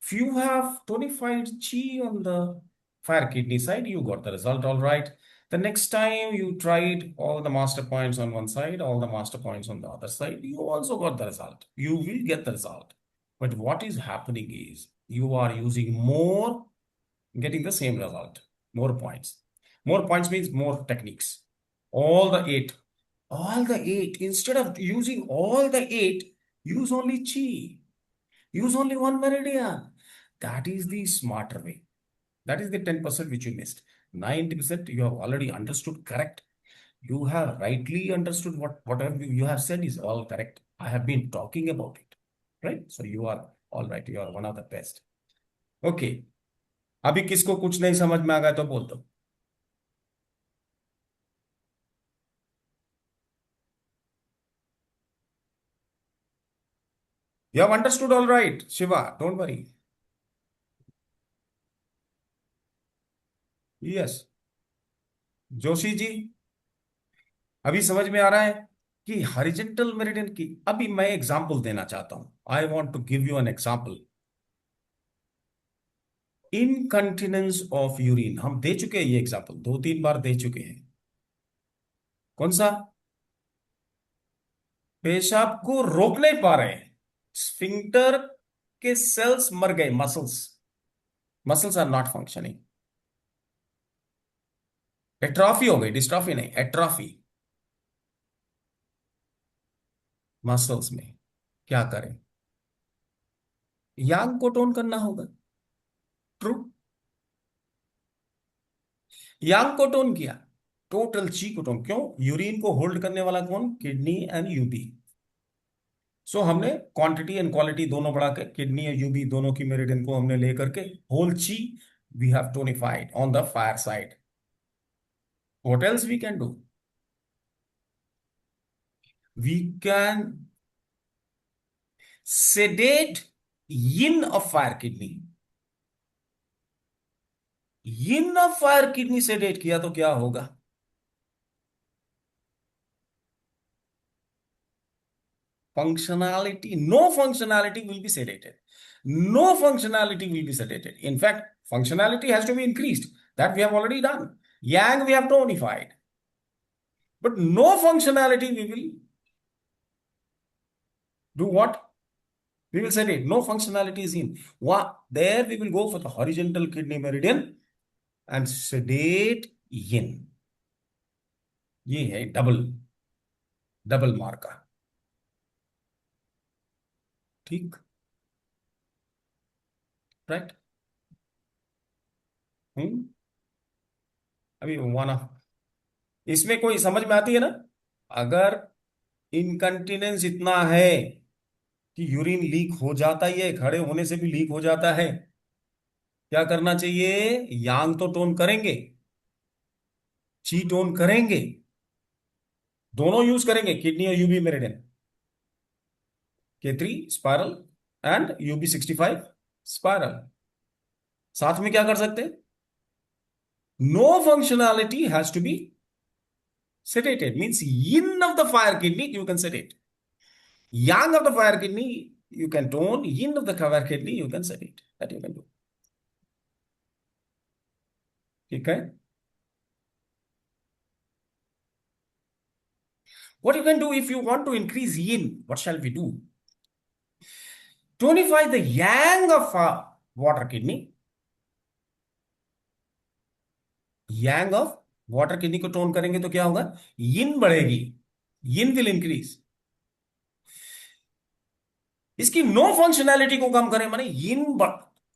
If you have tonified chi on the fire kidney side, you got the result all right. The next time you tried all the master points on one side, all the master points on the other side, you also got the result. You will get the result. But what is happening is you are using more, getting the same result, more points. More points means more techniques. All the eight, instead of using all the eight, use only chi. Use only one meridian. That is the smarter way. That is the 10% which you missed. 90% you have already understood correct. You have rightly understood whatever you have said is all correct. I have been talking about it. Right? So you are all right. You are one of the best. Okay. अभी किसको कुछ नहीं समझ में आ गया तो बोल दो. You have understood all right, Shiva. Don't worry. Yes. Joshi ji अभी समझ में आ रहा है कि हॉरिजॉन्टल मेरिडियन की. अभी मैं एग्जांपल देना चाहता हूं. I want to give you an example. Incontinence of urine हम दे चुके हैं. ये एग्जांपल 2-3 बार दे चुके हैं. कौन सा? पेशाब को रोक नहीं पा रहे हैं. स्फिंक्टर के सेल्स मर गए. Muscles are not functioning. Atrophy हो गई. डिस्ट्रॉफी नहीं, एट्रॉफी. मसल्स में क्या करें? यांग को टोन करना होगा. ट्रू. यांग को टोन किया. टोटल ची को टोन. क्यों? यूरिन को होल्ड करने वाला कौन? Kidney and UV. सो हमने क्वांटिटी एंड क्वालिटी दोनों बढ़ा के किडनी और यूबी दोनों की मेरिडियन को हमने लेकर के whole chi we have tonified on the fire side. What else we can do? We can sedate yin of fire kidney. yin of fire kidney sedate किया तो क्या होगा? Functionality, no functionality will be sedated. No functionality will be sedated. In fact, functionality has to be increased. That we have already done. Yang we have tonified. But no functionality we will do what? We will sedate. No functionality is in. There we will go for the horizontal kidney meridian and sedate yin. ये है double मार्का. ठीक. Right. अभी इसमें कोई समझ में आती है ना? अगर इनकंटिनेंस इतना है कि यूरिन लीक हो जाता ही है, खड़े होने से भी लीक हो जाता है, क्या करना चाहिए? यांग तो टोन करेंगे, ची टोन करेंगे, दोनों यूज करेंगे, किडनी और UB meridian, K3 spiral and UB65 spiral. साथ में क्या कर सकते हैं? No functionality has to be sedated, means yin of the fire kidney you can sedate, yang of the fire kidney you can tone, yin of the fire kidney you can sedate, that you can do. ठीक है? What you can do if you want to increase yin, what shall we do? Tonify the yang of water kidney, yang of water kidney को tone करेंगे तो क्या होगा? यिन बढ़ेगी, यिन will increase. इसकी no functionality को कम करें, माने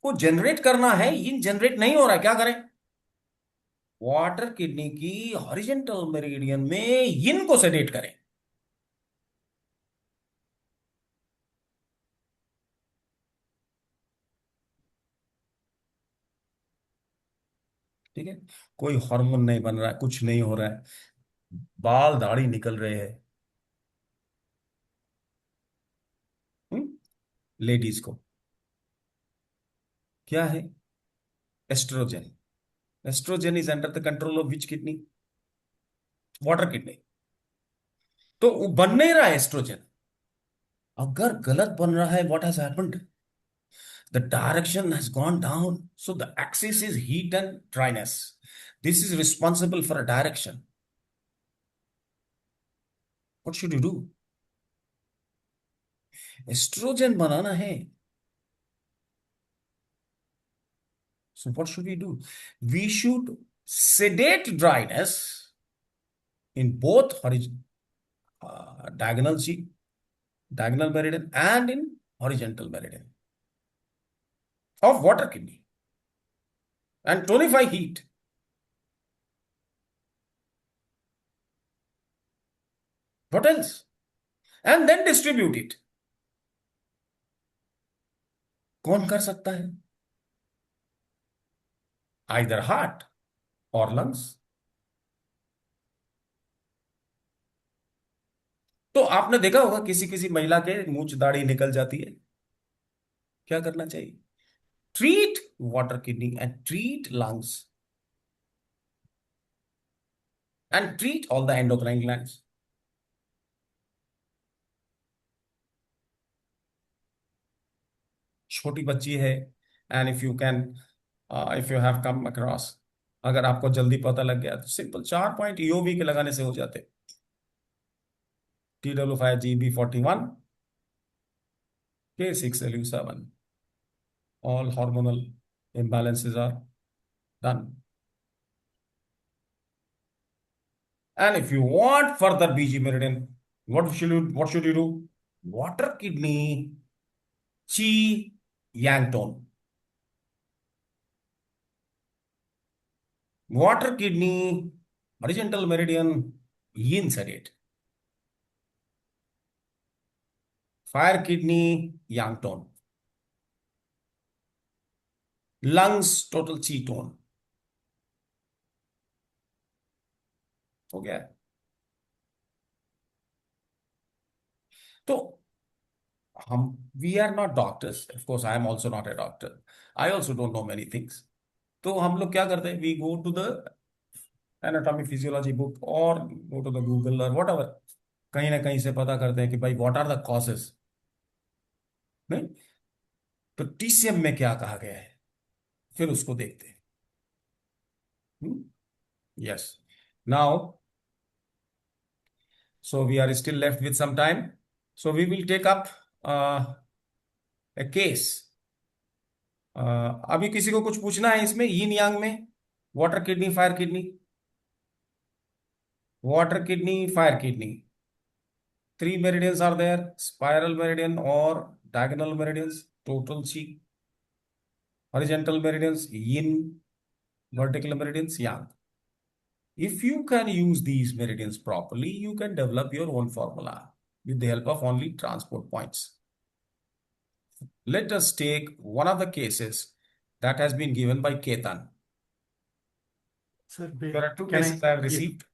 को जनरेट करना है, यिन जनरेट नहीं हो रहा है, क्या करें? वाटर किडनी की हॉरिजॉन्टल मेरिडियन में यिन को सेडेट करें। ठीक है? कोई हार्मोन नहीं बन रहा है, कुछ नहीं हो रहा है, बाल दाढ़ी निकल रहे हैं लेडीज को, क्या है? Estrogen. Estrogen is under the control of which kidney? Water kidney. तो वो बन नहीं रहा है एस्ट्रोजन। अगर गलत बन रहा है, what has happened? The direction has gone down, so the axis is heat and dryness. This is responsible for a direction. What should you do? Estrogen बनाना है, so what should we do? We should sedate dryness in both diagonal sheet, diagonal meridian, and in horizontal meridian of water kidney, and tonify heat. What else? And then distribute it. कौन कर सकता है? Either heart or lungs. तो आपने देखा होगा किसी किसी महिला के मूंछ दाढ़ी निकल जाती है, क्या करना चाहिए? Treat water kidney and treat lungs and treat all the endocrine glands. छोटी बच्ची है, and if you can, if you have come across, अगर आपको जल्दी पता लग गया तो सिंपल 4 पॉइंट ईओवी के लगाने से हो जाते। TW5GB41, K6LU7, all hormonal imbalances are done. And if you want further BG meridian, what should you do? Water kidney, Qi Yang tone. Water kidney, horizontal meridian, Yin sedate. Fire kidney, Yang tone. Lungs, total Qi tone. हो गया? तो हम, we are not doctors, of course I am also not a doctor, I also don't know many things. तो हम लोग क्या करते हैं? We go to the anatomy physiology book or go to the Google or whatever, कहीं ना कहीं से पता करते हैं कि भाई what are the causes, नहीं? तो TCM में क्या कहा गया है, फिर उसको देखते हैं। Yes. Now, so we are still left with some time, so we will take up a case. अभी किसी को कुछ पूछना है इसमें, यिन यांग में, water kidney fire kidney, water kidney fire kidney, 3 meridians are there, spiral meridian or diagonal meridians, total Qi, horizontal meridians, yin, vertical meridians, yang. If you can use these meridians properly, you can develop your own formula with the help of only transport points. let us take one of the cases that has been given by Ketan. Sir, There are two can cases I have if, received,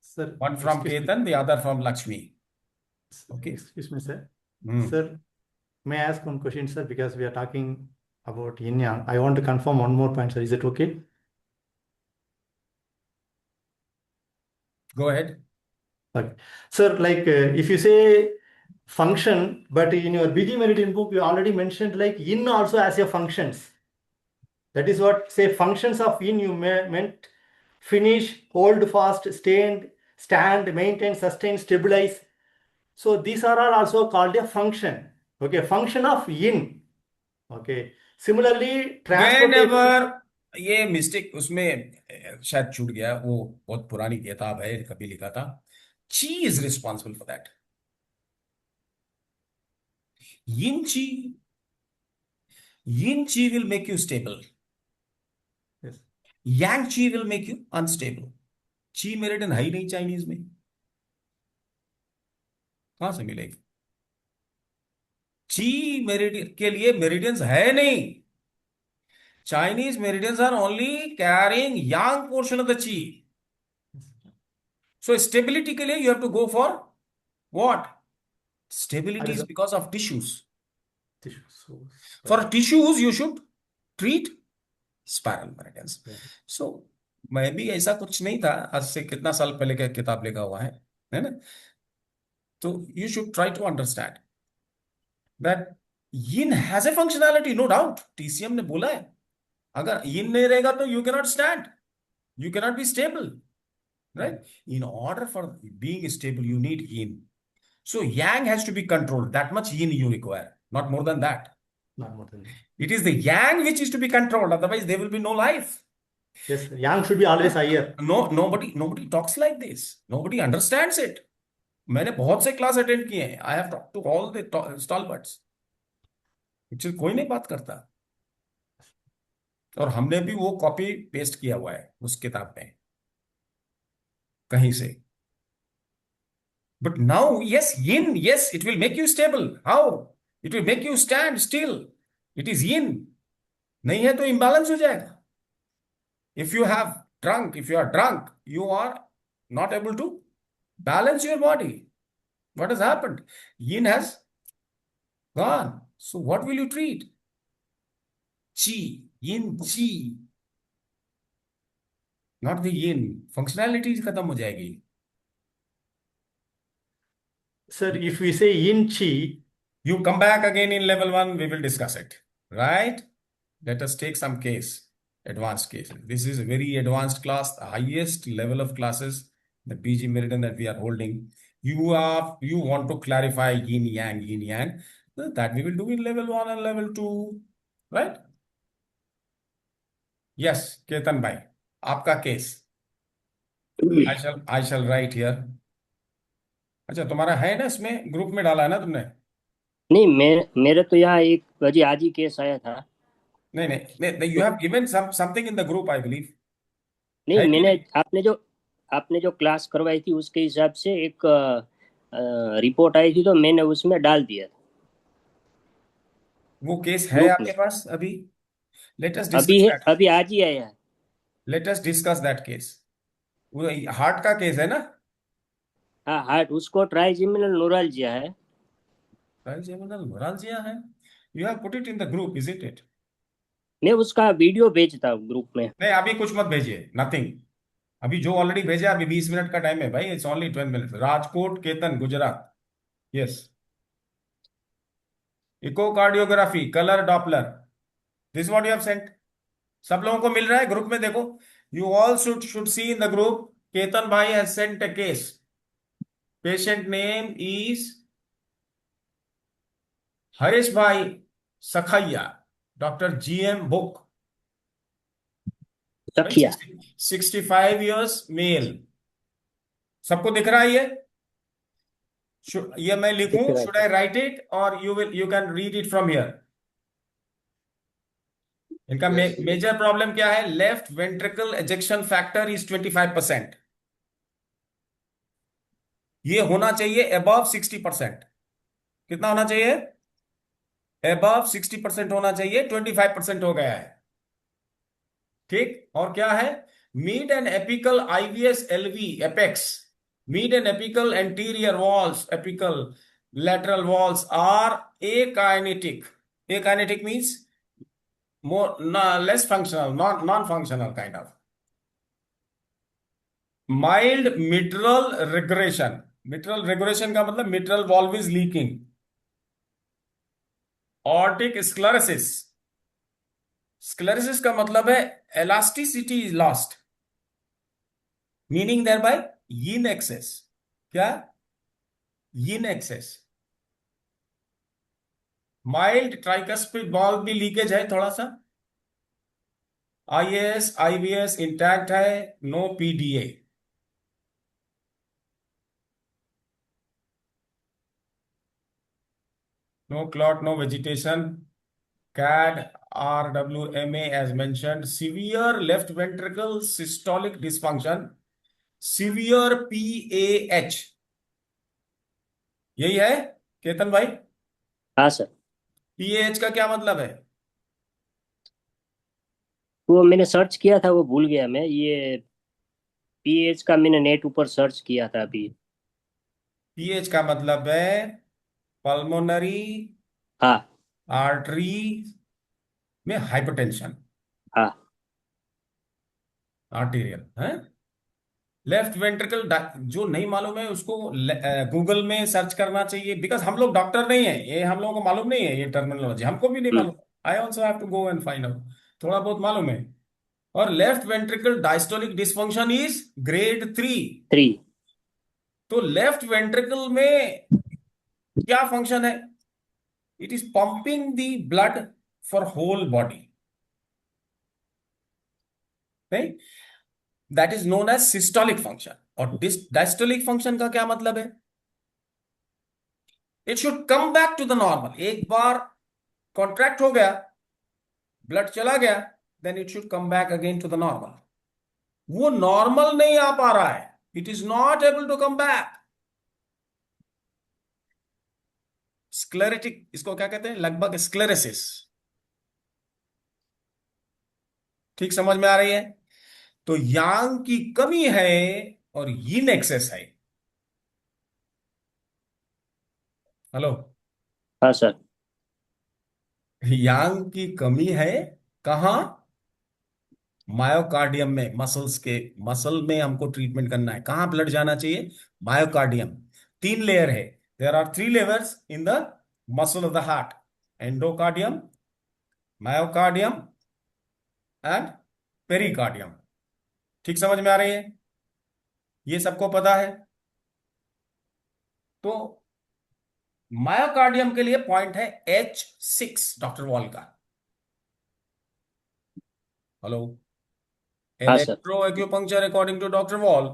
sir, one from excuse me, Ketan, the other from Lakshmi. Okay. excuse me, sir. Hmm. Sir, may I ask one question, sir? Because we are talking about yin yang. I want to confirm one more point, sir. Is it okay? Go ahead. Okay. Sir, like if you say function, but in your BG Meridian book, you already mentioned like yin also has a functions. That is what say functions of yin you meant finish, hold fast, stand, maintain, sustain, stabilize. So these are all also called a function. Okay, function of yin. Okay. Similarly, transportation. Whenever ये mistake उसमें शायद छूट गया, वो बहुत पुरानी किताब है, कभी लिखा था. Chi is responsible for that. Yin Chi will make you stable. Yes. Yang Chi will make you unstable. Chi meridian है ही नहीं चाइनीज में, कहां से मिलेगी? ची मेरिडियन के लिए मेरिडियंस है नहीं. Chinese meridians are only carrying yang portion of the chi. So stability के लिए you have to go for what? Stability is because of tissues. For tissues you should treat spiral meridians. So मैं भी ऐसा कुछ नहीं था, आज से कितना साल पहले का किताब लिखा हुआ है ना? तो you should try to understand that yin has a functionality, no doubt. TCM ने बोला है, अगर yin नहीं रहेगा तो you cannot stand, you cannot be stable, right? In order for being stable, you need yin. So yang has to be controlled. That much yin you require, not more than that. Not more than that. It is the yang which is to be controlled. Otherwise, there will be no life. Yes, yang should be always higher. No, nobody talks like this. Nobody understands it. मैंने बहुत से class attend किए हैं. I have talked to all the stalwarts. कोई नहीं बात करता. और हमने भी वो कॉपी पेस्ट किया हुआ है उस किताब में कहीं से. But now, yes, yin, yes, it will make you stable. How? It will make you stand still. It is yin. नहीं है तो imbalance हो जाएगा. If you are drunk, you are not able to balance your body. What has happened? Yin has gone. So what will you treat? Chi, yin, chi. Not the yin. Functionality खत्म हो जाएगी. Sir, if we say yin chi, you come back again in level 1, we will discuss it. Right? Let us take some case, advanced case. This is a very advanced class, the highest level of classes, the BG Meridian that we are holding. You want to clarify yin yang, that we will do in level 1 and level 2, right? Yes, Ketan bhai, आपका case. I shall write here. अच्छा, तुम्हारा है ना, इसमें group में डाला है ना तुमने? नहीं, मेरे तो यहाँ एक अजी आज ही केस आया था. नहीं, you have given something in the group, I believe. नहीं, मैंने आपने जो क्लास करवाई थी उसके हिसाब से एक रिपोर्ट आई थी, तो मैंने उसमें डाल दिया. वो केस है आपके पास अभी? Let us discuss that. अभी आज ही आया है. Let us discuss that case. वो हार्ट का केस है ना? हाँ, हार्ट, उसको ट्राइजेमिनल न्यूरल्जिया है. ट्राइजेमिनल न्यूरल्जिया है. You have put it in the group, isn't it? मैं उसका वीडियो भेजता हूँ ग्रुप में. नहीं, अभी कुछ मत भेजिए, नथिंग. अभी जो ऑलरेडी भेजा, अभी 20 मिनट का टाइम है भाई. It's only 12 minutes. Rajkot, Ketan, Gujarat. Yes. Echocardiography, colour Doppler. This what you have sent. सब लोगों को मिल रहा है ग्रुप में? देखो, you all should see in the group. Ketan भाई has sent a case. Patient name is Harish भाई Sakhaiya, doctor GM Buch. 65 years male. सबको दिख रहा है ये? ये मैं लिखूं? Should I write it or you can read it from here? इनका मेजर प्रॉब्लम क्या है? Left ventricle ejection factor is 25%. ये होना चाहिए अबव 60%. कितना होना चाहिए? एबव 60% होना चाहिए, 25% हो गया है। ठीक, और क्या है? Mid and apical IVS LV apex, mid and apical anterior walls, apical lateral walls are akinetic. Akinetic means more, less functional, non-functional kind of. Mild mitral regression. Mitral regression का मतलब mitral valve is leaking. Aortic sclerosis. Sclerosis का मतलब है elasticity is lost, meaning thereby yin excess. क्या? yin excess. Mild tricuspid valve भी leakage है थोड़ा सा। आईएएस आईवीएस इंटैक्ट है, no PDA. No clot, no vegetation. CAD, RWMA as mentioned. Severe left ventricle systolic dysfunction. Severe PAH. यही है केतन भाई? हाँ सर, PAH का क्या मतलब है? वो मैंने सर्च किया था, वो भूल गया मैं। ये पीएच का मैंने नेट ऊपर सर्च किया था अभी। PAH का मतलब है पल्मोनरी हाँ आर्टरी में हाइपरटेंशन, हाँ आर्टीरियल है। लेफ्ट वेंट्रिकल, जो नहीं मालूम है उसको गूगल में सर्च करना चाहिए, बिकॉज हम लोग डॉक्टर नहीं है, ये हम लोगों को मालूम नहीं है, ये टर्मिनोलॉजी हमको भी नहीं मालूम। I also have to go and find out, थोड़ा बहुत मालूम है। और left ventricle diastolic dysfunction is grade 3। 3। तो लेफ्ट वेंट्रिकल में क्या फंक्शन है? It is pumping the blood for whole body, नहीं? That is known as systolic function. और डायस्टोलिक फंक्शन का क्या मतलब है? It should come back to the normal. एक बार कॉन्ट्रैक्ट हो गया, ब्लड चला गया, then it should come back again to the normal. वो नॉर्मल नहीं आ पा रहा है, it is not able to come back. Sclerotic, इसको क्या कहते हैं? लगभग स्क्लेरेसिस। ठीक समझ में आ रही है? तो यांग की कमी है और यीन एक्सेस है। हेलो? हाँ सर। यांग की कमी है कहां? मायोकार्डियम में, मसल्स के, मसल में हमको ट्रीटमेंट करना है। कहां ब्लड जाना चाहिए? मायोकार्डियम। 3 लेयर है, there are 3 layers in the muscle of the heart: endocardium, myocardium and pericardium. ठीक समझ में आ रही है? ये सबको पता है। तो मायोकार्डियम के लिए पॉइंट है H6 डॉक्टर वॉल का। हेलो? हाँ sir. Electroacupuncture, according to Dr. Wall,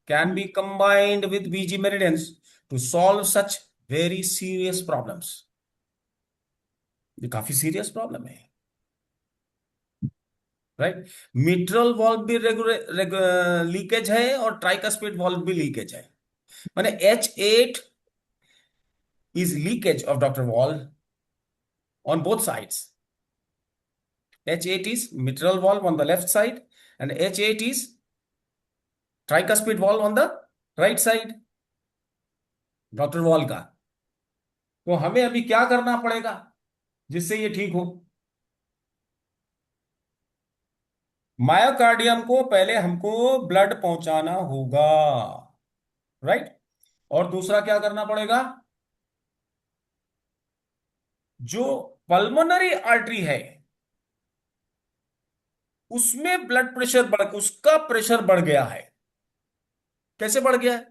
can be combined with BG meridians to solve such very serious problems. ये काफी सीरियस प्रॉब्लम है, राइट? मिट्रल वॉल्व भी लीकेज है और ट्राइकस्पिड वॉल्व भी लीकेज है। माने H8 is leakage of Dr. Wall on both sides. H8 is mitral valve on the left side and H8 is tricuspid valve on the right side, doctor wall का। तो हमें अभी क्या करना पड़ेगा जिससे ये ठीक हो? मायोकार्डियम को पहले हमको ब्लड पहुंचाना होगा, राइट? और दूसरा क्या करना पड़ेगा? जो पल्मोनरी आर्टरी है उसमें ब्लड प्रेशर उसका प्रेशर बढ़ गया है। कैसे बढ़ गया है?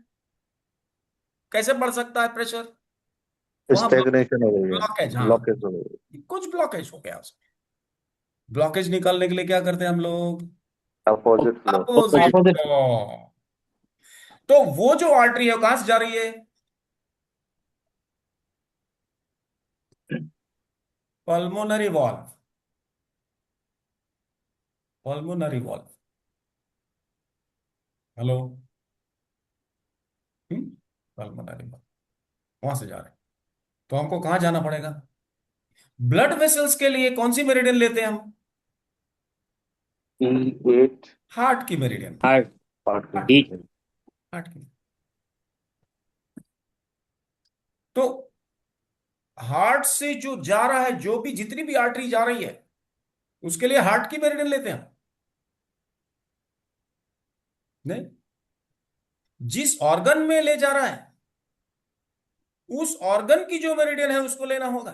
कैसे बढ़ सकता है प्रेशर? वहां स्टेगनेशन हो गई है, ब्लॉकेज, हाँ, ब्लॉकेज हो गई कुछ ब्लॉकेज हो गया उसमें। ब्लॉकेज निकालने के लिए क्या करते हैं हम लोग? है, अपोजिट फ्लो। अपोजिट। Opposite। तो वो जो आर्टरी है वो कहां से जा रही है? Pulmonary valve, pulmonary valve. Hello? Pulmonary valve वहां से जा रहे हैं। तो हमको कहां जाना पड़ेगा? ब्लड वेसल्स के लिए कौन सी मेरिडियन लेते हैं हम? E8 हार्ट की meridian. Heart part heart heat heart की। तो हार्ट से जो जा रहा है, जो भी जितनी भी आर्टरी जा रही है, उसके लिए हार्ट की मेरिडियन लेते हैं हम? नहीं, जिस ऑर्गन में ले जा रहा है उस ऑर्गन की जो मेरिडियन है उसको लेना होगा।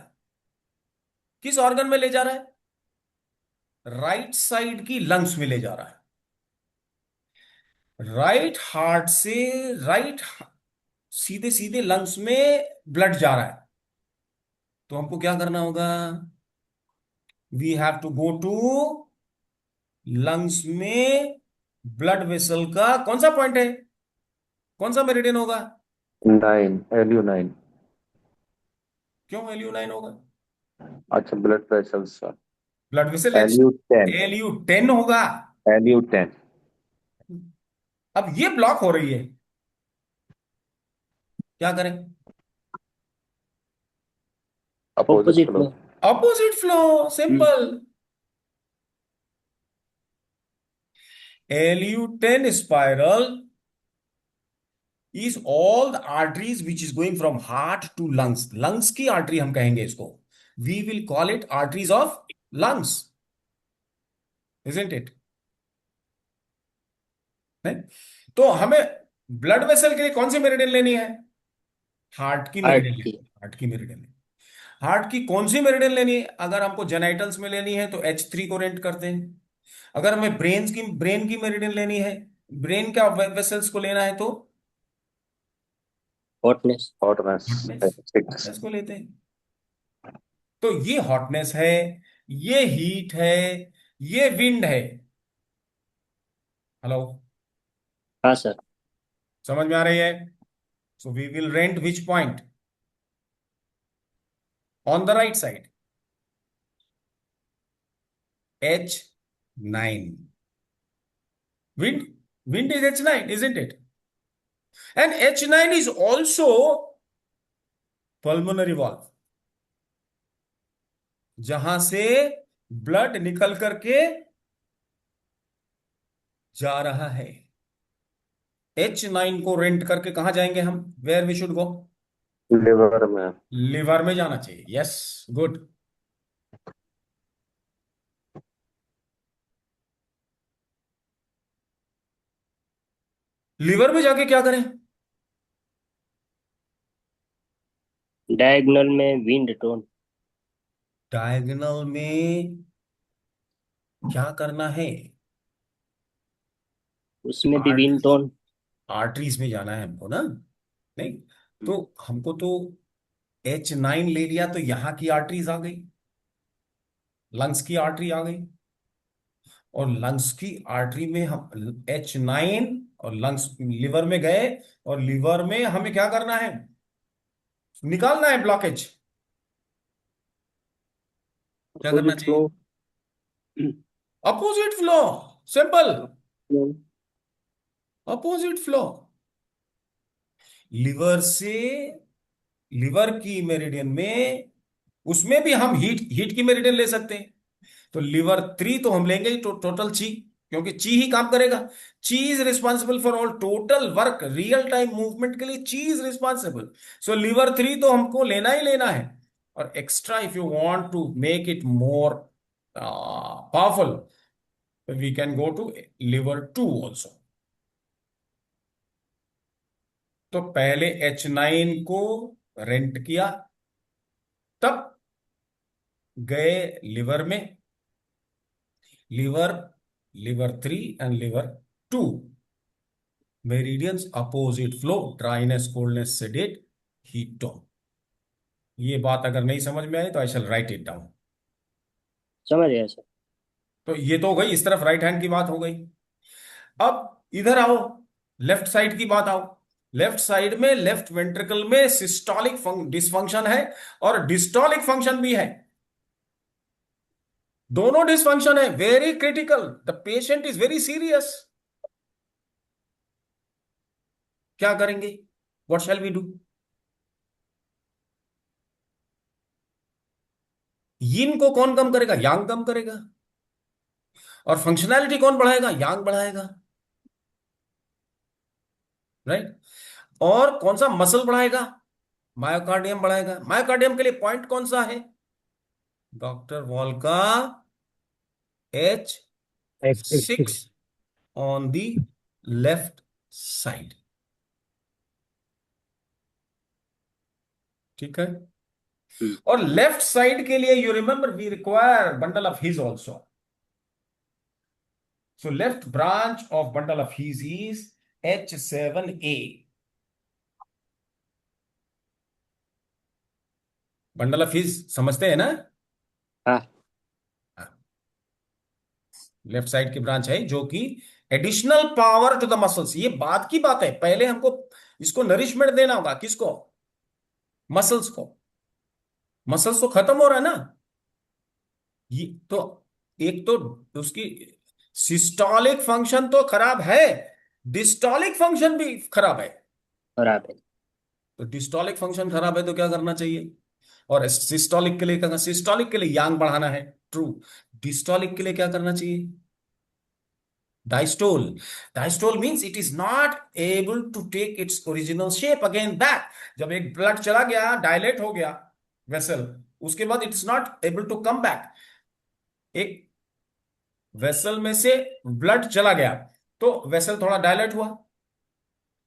किस ऑर्गन में ले जा रहा है? राइट साइड की लंग्स में ले जा रहा है। राइट हार्ट से राइट सीधे सीधे लंग्स में ब्लड जा रहा है। तो हमको क्या करना होगा? We have to go to lungs में ब्लड वेसल का कौन सा पॉइंट है, कौन सा मेरिडियन होगा? 9 LU9। क्यों LU9 होगा? अच्छा, blood vessels blood vessel LU10। LU10 होगा। LU10 अब ये ब्लॉक हो रही है, क्या करें? Opposite opposite flow. Flow. Opposite flow, simple. LU10 spiral is all the arteries which is going from heart to lungs. Lungs की आर्टरी हम कहेंगे इसको। We will call it arteries of lungs, isn't it? नहीं? तो हमें blood vessel के लिए कौन सी मेरिडियन लेनी है? हार्ट की हार्ट मेरिडियन की लेनी है। हार्ट की मेरिडियन लेनी है। हार्ट की कौन सी मेरिडियन लेनी है? अगर हमको जेनाइटल्स में लेनी है तो H3 को रेंट करते हैं। अगर हमें ब्रेन की मेरिडियन लेनी है, ब्रेन का वेसल्स को लेना है तो हॉटनेस हॉटनेस हॉटनेस 6। हॉटनेस को लेते हैं। तो ये हॉटनेस है, ये हीट है, ये विंड है। हेलो, हाँ सर। समझ में आ रही है? So we will rent which point on the right side? H9. Wind is H9, isn't it? And H9 is also pulmonary valve, जहां से ब्लड निकल करके जा रहा है। H9 को रेंट करके कहां जाएंगे हम? Where we should go? Liver में। लिवर में जाना चाहिए। Yes, good. लिवर में जाके क्या करें? डायगोनल में विंड टोन। डायगोनल में क्या करना है? उसमें भी विंड आर्टरीज, टोन। आर्टरीज में जाना है हमको ना। नहीं, तो हमको तो H9 ले लिया तो यहां की आर्टरीज आ गई, लंग्स की आर्टरी आ गई। और लंग्स की आर्टरी में हम H9 और लंग्स लिवर में गए, और लिवर में हमें क्या करना है? निकालना है ब्लॉकेज। क्या करना अपोजिट फ्लो। चाहिए? Opposite flow, simple. Opposite flow. Liver से, लिवर की मेरिडियन में, उसमें भी हम हीट हीट की मेरिडियन ले सकते हैं। तो लिवर 3 तो हम लेंगे ही, टोटल ची, क्योंकि ची ही काम करेगा। ची is responsible for all total work, real time movement के लिए ची इज रिस्पॉन्सिबल। सो लिवर 3 तो हमको लेना ही लेना है। और extra if you want to make it more powerful, we can go to liver 2 also. तो पहले H9 को रेंट किया, तब गए लिवर में। Liver liver 3 and liver 2, meridians opposite flow, dryness, coldness, sedate, heat tone. ये बात अगर नहीं समझ में आई तो आई शैल राइट इट डाउन। समझ गया सर। तो ये तो हो गई, इस तरफ राइट हैंड की बात हो गई। अब इधर आओ, लेफ्ट साइड की बात आओ। लेफ्ट साइड में लेफ्ट वेंट्रिकल में सिस्टोलिक डिसफंक्शन है और डिस्टोलिक फंक्शन भी है। दोनों डिसफंक्शन है, very critical, the patient is very serious. क्या करेंगे? What shall we do? Yin को कौन कम करेगा? यांग कम करेगा। और फंक्शनैलिटी कौन बढ़ाएगा? यांग बढ़ाएगा। राइट। और कौन सा मसल बढ़ाएगा? मायोकार्डियम बढ़ाएगा। मायोकार्डियम के लिए पॉइंट कौन सा है? डॉक्टर वॉल का H6 on the left side. ठीक है। और लेफ्ट साइड के लिए you remember we require bundle of His also. So left branch of bundle of His is H7A. Bundle of His समझते हैं ना? हाँ। लेफ्ट साइड की ब्रांच है जो कि additional power to the muscles. ये बाद की बात है, पहले हमको इसको नरिशमेंट देना होगा। किसको? मसल्स को। मसल्स तो खत्म हो रहा है ना। ये तो एक तो उसकी सिस्टोलिक फंक्शन तो खराब है, डिस्टोलिक फंक्शन भी खराब है। खराब है। तो डिस्टोलिक फंक्शन खराब है तो क्या करना चाहिए? और सिस्टोलिक के लिए क्या? सिस्टोलिक के लिए यांग बढ़ाना है, ट्रू। डिस्टोलिक के लिए क्या करना चाहिए? Diastole. Diastole means it is not able to take its original shape again back. जब एक ब्लड चला गया, डायलेट हो गया वेसल, उसके बाद it's not able to come back. एक वेसल में से ब्लड चला गया तो वेसल थोड़ा डायलेट हुआ,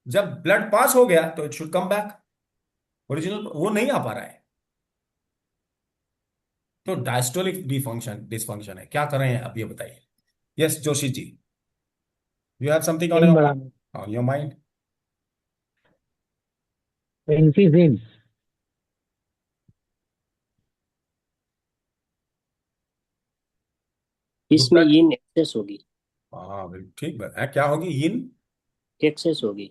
जब ब्लड पास हो गया तो it should come back original. वो नहीं आ पा रहा है, तो डायस्टोलिक डिसफंक्शन है। क्या करें अब ये बताइए। Yes Joshi ji, you have something in बढ़ाना, on your mind? Increase in. इसमें यिन एक्सेस होगी। हाँ बिल्कुल ठीक है। क्या होगी? यिन एक्सेस होगी।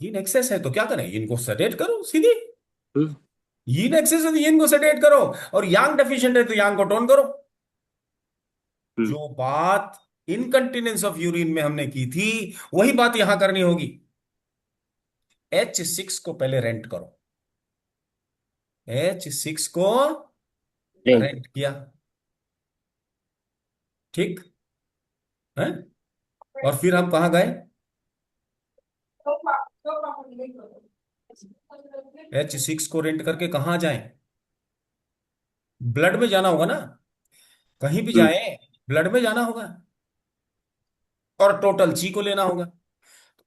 यिन एक्सेस है तो क्या करें? यिन को सेडेट करो सीधे। हम्म। यिन एक्सेस है तो यिन को सेडेट करो, और यांग डेफिशिएंट है तो यांग को टोन करो। जो बात इनकंटिनेंस ऑफ यूरिन में हमने की थी वही बात यहां करनी होगी। H6 को पहले रेंट करो। H6 को रेंट किया, ठीक है। और फिर हम कहां गए? H6 को रेंट करके कहां जाएं? ब्लड में जाना होगा ना, कहीं भी जाए ब्लड में जाना होगा, और टोटल ची को लेना होगा।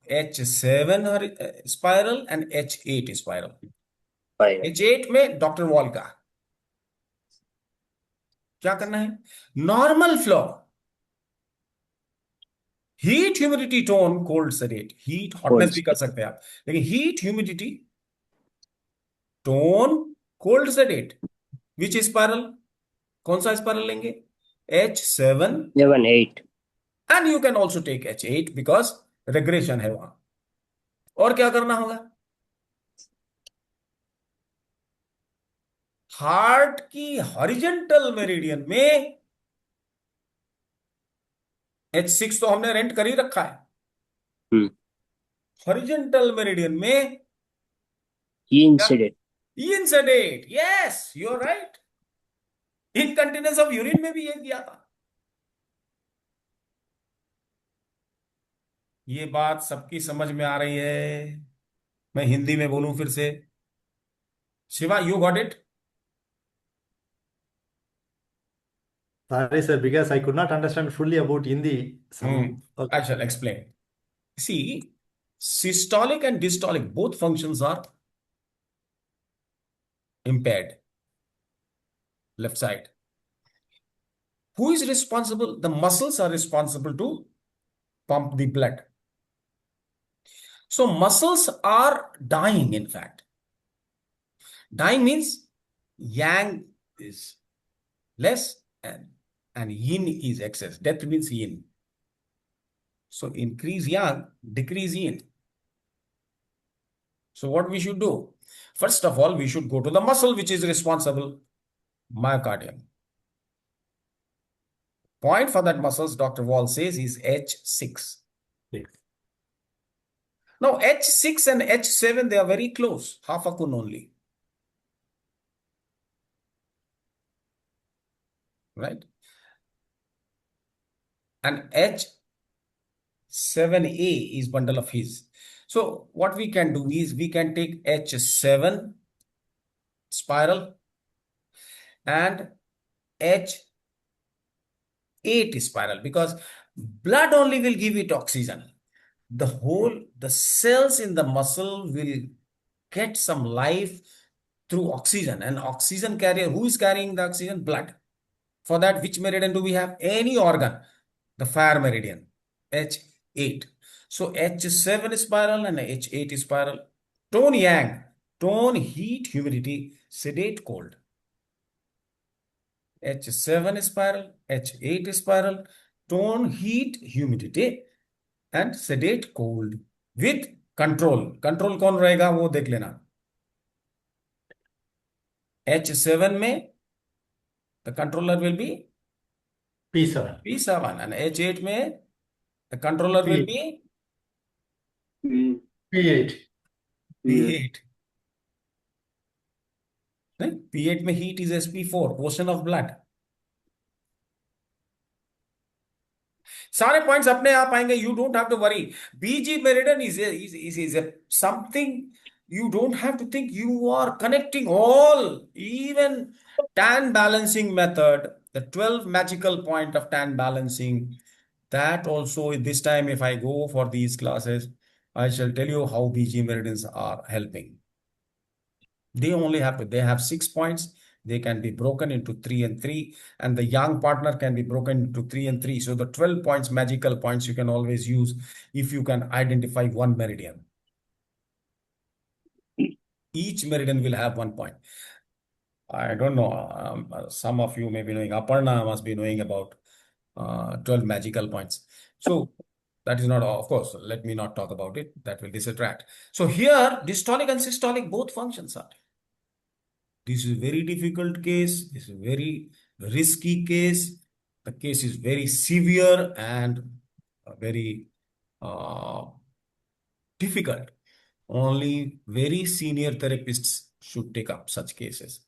H7 spiral and H8 spiral. H8 में डॉक्टर वॉल का क्या करना है? Normal flow, heat humidity tone cold sedate. Heat hotness भी कर सकते हैं आप, लेकिन heat humidity tone cold sedate. Which spiral? कौन सा स्पाइरल लेंगे? H7 8। And you can also take H8 because regression है वहां। और क्या करना होगा? हार्ट की हॉरिजेंटल मेरिडियन में H6 तो हमने रेंट कर ही रखा है। हॉरिजेंटल मेरिडियन में yin sedate. Yin sedate. Yes you are right. Incontinence of urine में भी ये किया था। ये बात सबकी समझ में आ रही है? मैं हिंदी में बोलूं फिर से? Shiva, you got it? Sorry, sir, because I could not understand fully about Hindi. I shall explain. See, systolic and dystolic both functions are impaired. Left side. Who is responsible? The muscles are responsible to pump the blood. So muscles are dying, in fact. Dying means yang is less and yin is excess. Death means yin. So increase yang, decrease yin. So what we should do? First of all, we should go to the muscle which is responsible, myocardium. Point for that muscles, Dr. Wall says, is H6. Now H6 and H7, they are very close, half a kun only. right? And H7A is bundle of his. So what we can do is we can take H7 spiral and H8 spiral, because blood only will give it oxygen. The cells in the muscle will get some life through oxygen, and oxygen carrier, who is carrying the oxygen? Blood. For that, which meridian do we have? Any organ, the fire meridian, H8. So H7 spiral and H8 spiral. Tone yang, tone heat, humidity, sedate cold. H7 spiral, H8 spiral, tone heat, humidity and sedate cold with control. Control कौन रहेगा वो देख लेना. H7 में the controller will be P7. P7 and H8 में the controller will be P8. P8. नहीं? P8 में heat is sp4, portion of blood. सारे पॉइंट्स अपने आप आएंगे. You don't have to worry. BG meridian is something you don't have to think. You are connecting all, even tan balancing method, the 12 magical point of tan balancing, that also this time if I go for these classes, I shall tell you how BG meridians are helping. They have 6 points. They can be broken into 3 and 3, and the yang partner can be broken into 3 and 3. So the 12 points, magical points, you can always use if you can identify one meridian. Each meridian will have 1 point. I don't know. Some of you may be knowing. Aparna must be knowing about 12 magical points. So that is not, of course, let me not talk about it. That will distract. So here, dystolic and systolic, both functions are. This is a very difficult case. This is a very risky case. The case is very severe and very difficult. Only very senior therapists should take up such cases.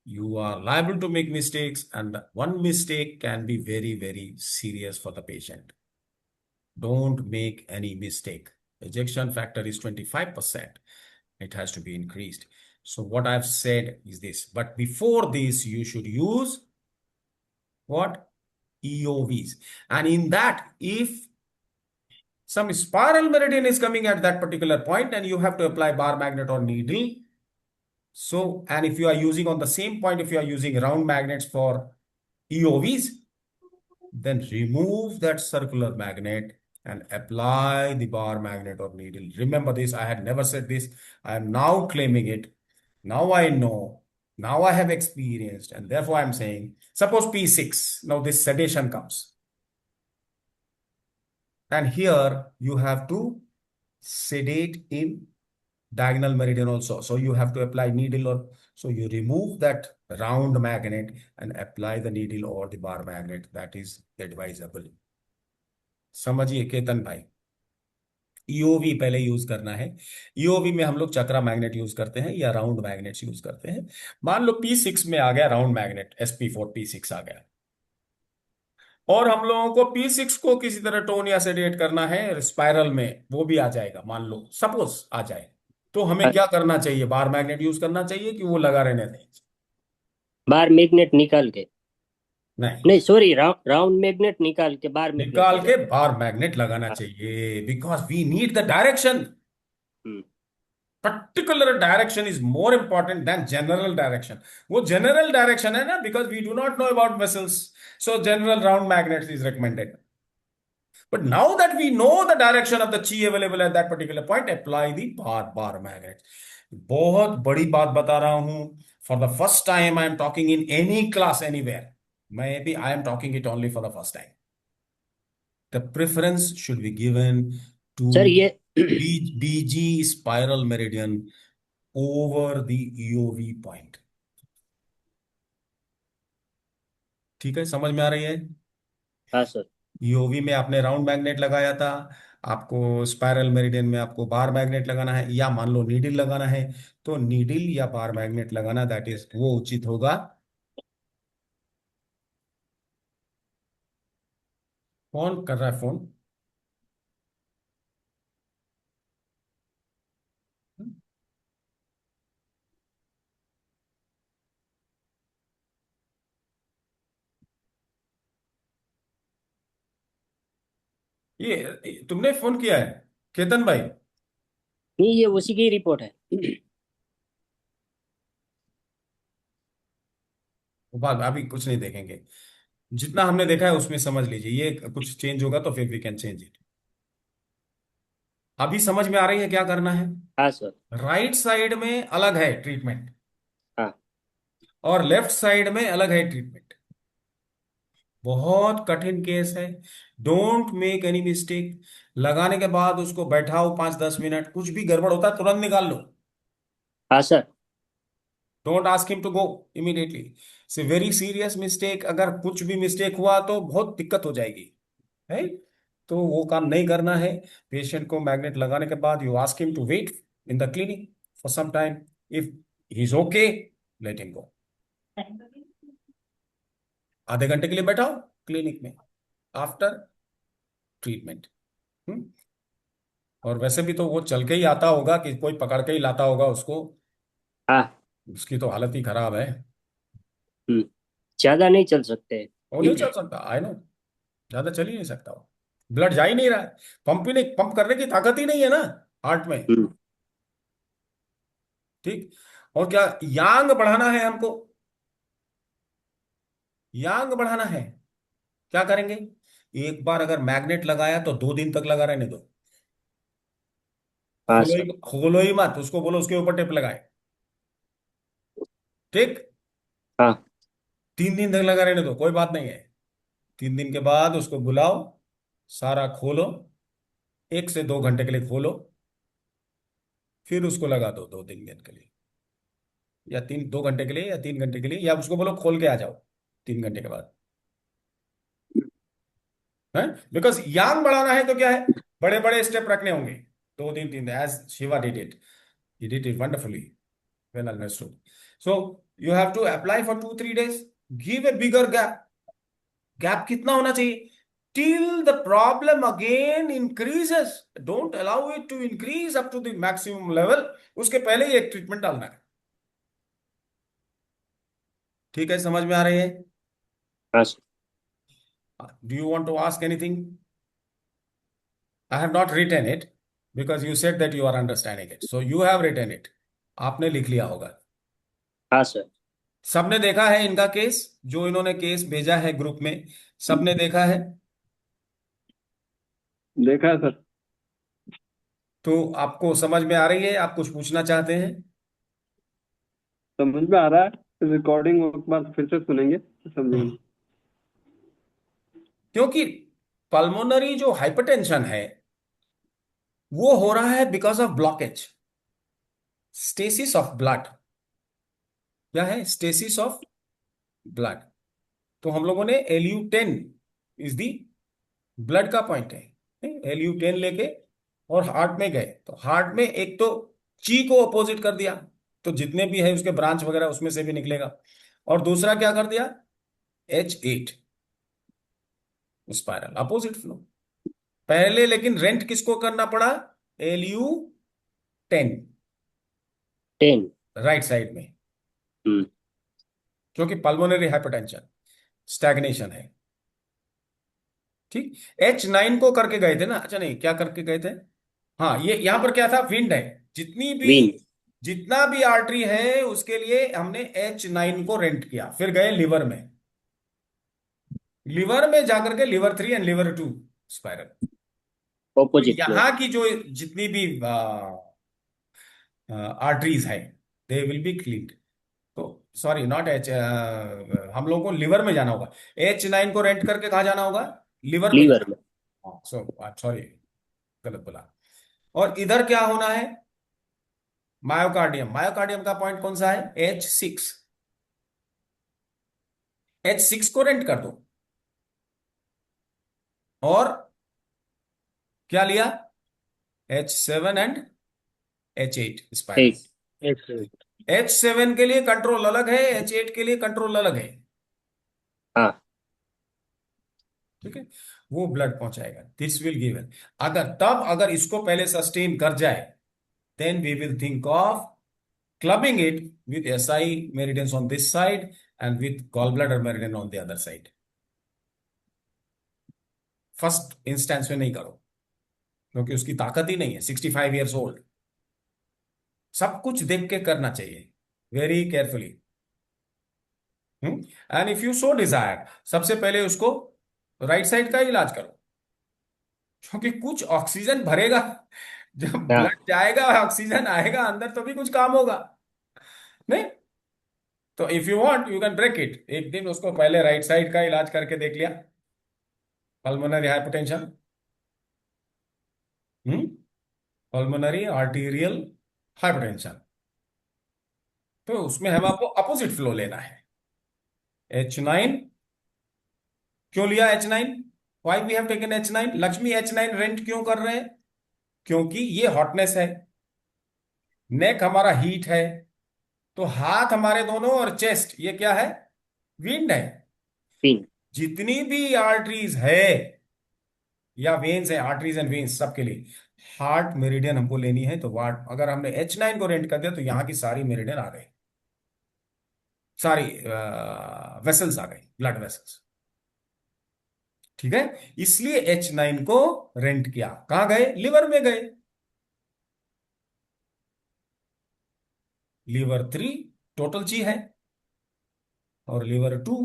You are liable to make mistakes, and one mistake can be very, very serious for the patient. Don't make any mistake. Ejection factor is 25%. It has to be increased. So what I've said is this, but before this, you should use what? EOVs. And in that, if some spiral meridian is coming at that particular point and you have to apply bar magnet or needle. So, and if you are using on the same point, if you are using round magnets for EOVs, then remove that circular magnet and apply the bar magnet or needle. Remember this, I had never said this. I am now claiming it. Now I know, now I have experienced, and therefore I'm saying, suppose P6, now this sedation comes. And here you have to sedate in diagonal meridian also. So you have to apply needle, or so you remove that round magnet and apply the needle or the bar magnet. That is advisable. समझिए केतन भाई. ईओवी पहले use करना है. ईओवी में हम लोग चक्रा magnet use करते हैं या राउंड मैग्नेट्स यूज करते हैं. मान लो P6 में आ गया राउंड मैग्नेट, sp4 P6 आ गया, और हम लोगों को P6 को किसी तरह टोन या सेडेट करना है स्पाइरल में, वो भी आ जाएगा. मान लो सपोज आ जाए, तो हमें क्या करना चाहिए? बार मैग्नेट यूज करना चाहिए कि वो लगा रहने दें? बार मैग्नेट निकाल के, नहीं सॉरी, राउंड मैग्नेट निकाल के बार मैग्नेट निकाल के बार मैग्नेट लगाना चाहिए, because we need the direction. Particular direction is more important than general direction. वो general direction है ना, because we do not know about vessels. So general round magnets is recommended. But now that we know the direction of the chi available at that particular point, apply the bar magnet. बहुत बड़ी बात बता रहा हूँ. For the first time I am talking in any class anywhere. Maybe I am talking it only for the first time. The preference should be given to sir ये BG spiral meridian over the EOV point. ठीक है, समझ में आ रही है? हाँ sir. EOV में आपने राउंड मैग्नेट लगाया था, आपको स्पाइरल मेरिडियन में आपको बार मैग्नेट लगाना है, या मान लो नीडल लगाना है, तो नीडल या बार मैग्नेट लगाना, दैट इज वो उचित होगा कौन कर रहा है फोन? ये तुमने फोन किया है केतन भाई? नहीं, ये उसी की रिपोर्ट है। बात अभी कुछ नहीं देखेंगे, जितना हमने देखा है उसमें समझ लीजिए, ये कुछ चेंज होगा तो फिर वी कैन चेंज इट। अभी समझ में आ रही है क्या करना है? हाँ सर। राइट साइड में अलग है ट्रीटमेंट हाँ और लेफ्ट साइड में अलग है ट्रीटमेंट। बहुत कठिन केस है, डोंट मेक एनी मिस्टेक। लगाने के बाद उसको बैठाओ 5-10 मिनट, कुछ भी गड़बड़ होता है तुरंत निकाल लो। हाँ sir. Don't ask him to go immediately. It's very serious mistake, अगर कुछ भी मिस्टेक हुआ तो बहुत दिक्कत हो जाएगी, है। तो वो काम नहीं करना है। पेशेंट को मैग्नेट लगाने के बाद you ask him to wait in the clinic for some time. If he is okay, let him go. आधे घंटे के लिए बैठाओ क्लिनिक में आफ्टर ट्रीटमेंट। और वैसे भी तो वो चल के ही आता होगा कि कोई पकड़ के ही लाता होगा उसको, हाँ। उसकी तो हालत ही खराब है। हम्म। ज्यादा नहीं चल सकते। वो नहीं चल सकता, आई नो, ज्यादा चल ही नहीं सकता वो। ब्लड जा ही नहीं रहा है, पंप ही नहीं, पंप करने की ताकत ही नहीं है ना हार्ट में। हम्म। ठीक। और क्या यांग बढ़ाना है हमको, यांग बढ़ाना है। क्या करेंगे? एक बार अगर मैग्नेट लगाया तो 2 दिन तक लगा रहने दो। हाँ खोलो सर। ही, खोलो ही मत उसको, बोलो उसके ऊपर टेप लगाए। ठीक। हाँ 3 दिन तक लगा रहने दो, कोई बात नहीं है। 3 दिन के बाद उसको बुलाओ, सारा खोलो, 1 से 2 घंटे के लिए खोलो, फिर उसको लगा दो 2-3 दिन के लिए, या 2 घंटे के लिए या 3 घंटे के लिए, या उसको बोलो खोल के आ जाओ 3 घंटे के बाद। है, बिकॉज यांग बढ़ाना है तो क्या है, बड़े बड़े स्टेप रखने होंगे। 2 दिन 3 दिन, as Shiva did it, he did it wonderfully when understood. So you have to apply for 2-3 days, give a bigger gap. Gap कितना होना चाहिए? till the problem again increases, don't allow it to increase up to the maximum level, उसके पहले ही एक treatment डालना है। ठीक है, समझ में आ रही है? हाँ sir. Do you want to ask anything? I have not written it because you said that you are understanding it, so you have written it, आपने लिख लिया होगा। हाँ सर। सबने देखा है इनका केस, जो इन्होंने केस भेजा है ग्रुप में, सबने देखा है? देखा है सर। तो आपको समझ में आ रही है? आप कुछ पूछना चाहते हैं? समझ में आ रहा है, रिकॉर्डिंग एक बार फिर से सुनेंगे तो समझेंगे। क्योंकि पल्मोनरी जो हाइपरटेंशन है वो हो रहा है because of blockage, stasis of blood. क्या है? Stasis of blood. तो हम लोगों ने LU10 इज दी ब्लड का पॉइंट है, LU10 लेके और हार्ट में गए, तो हार्ट में एक तो ची को अपोजिट कर दिया, तो जितने भी है उसके ब्रांच वगैरह उसमें से भी निकलेगा। और दूसरा क्या कर दिया? H8 spiral opposite flow. पहले लेकिन रेंट किसको करना पड़ा? LU10 10। राइट साइड में, हम्म। क्योंकि पल्मोनरी हाइपरटेंशन स्टैग्नेशन है। ठीक। H9 को करके गए थे ना? अच्छा नहीं, क्या करके गए थे? हाँ, ये यहां पर क्या था? विंड है। जितनी भी, वीन। जितना भी आर्टरी है उसके लिए हमने H9 को रेंट किया, फिर गए लिवर में, लिवर में जाकर के लिवर 3 एंड लिवर 2 स्पाइरल। तो ऑपोजिट फ्लो। यहाँ की जो जितनी भी आर्टरीज है दे विल बी क्लीन। तो सॉरी, नॉट एच, हम लोगों को लिवर में जाना होगा। H9 को रेंट करके कहाँ जाना होगा? लिवर में लीवर जाना। में। हाँ, सॉरी, गलत बोला। और इधर क्या होना है? मायोकार्डियम, मायोकार्डियम का पॉइंट कौन सा है? H6, H6 को रेंट कर दो। और क्या लिया? H7 and H8 spiral. 8। H7 के लिए कंट्रोल अलग है, H8 के लिए कंट्रोल अलग है। हाँ। ठीक है। वो ब्लड पहुंचाएगा, दिस विल गिव इट। अगर इसको पहले सस्टेन कर जाए, then we will think of clubbing it with SI meridians on this side and with gallbladder meridian on the other side। First instance में नहीं करो, क्योंकि उसकी ताकत ही नहीं है, 65 ईयर्स ओल्ड। सब कुछ देख के करना चाहिए, very carefully. And if you so Dzire, सबसे पहले उसको राइट साइड का इलाज करो, क्योंकि कुछ ऑक्सीजन भरेगा। जब हाँ ब्लड जाएगा, ऑक्सीजन आएगा अंदर, तभी कुछ काम होगा। नहीं तो if you want you can break it. एक दिन उसको पहले राइट साइड का इलाज करके देख लिया, pulmonary hypertension, pulmonary arterial hypertension, तो उसमें हम आपको अपोजिट फ्लो लेना है। H9, क्यों लिया H9? Why we have taken H9? Lakshmi H9 rent क्यों कर रहे हैं? क्योंकि ये हॉटनेस है, नेक हमारा हीट है, तो हाथ हमारे दोनों और चेस्ट ये क्या है? विंड है। तीन जितनी भी आर्टरीज है या वेन्स है, आर्टरीज एंड वेन्स सबके लिए हार्ट मेरिडियन हमको लेनी है। तो वाट अगर हमने H9 को रेंट कर दिया तो यहां की सारी मेरिडियन आ गई, सारी वेसल्स आ गई, ब्लड वेसल्स। ठीक है, इसलिए H9 को रेंट किया। कहां गए? लिवर में गए। लिवर 3 टोटल ची है, और लिवर 2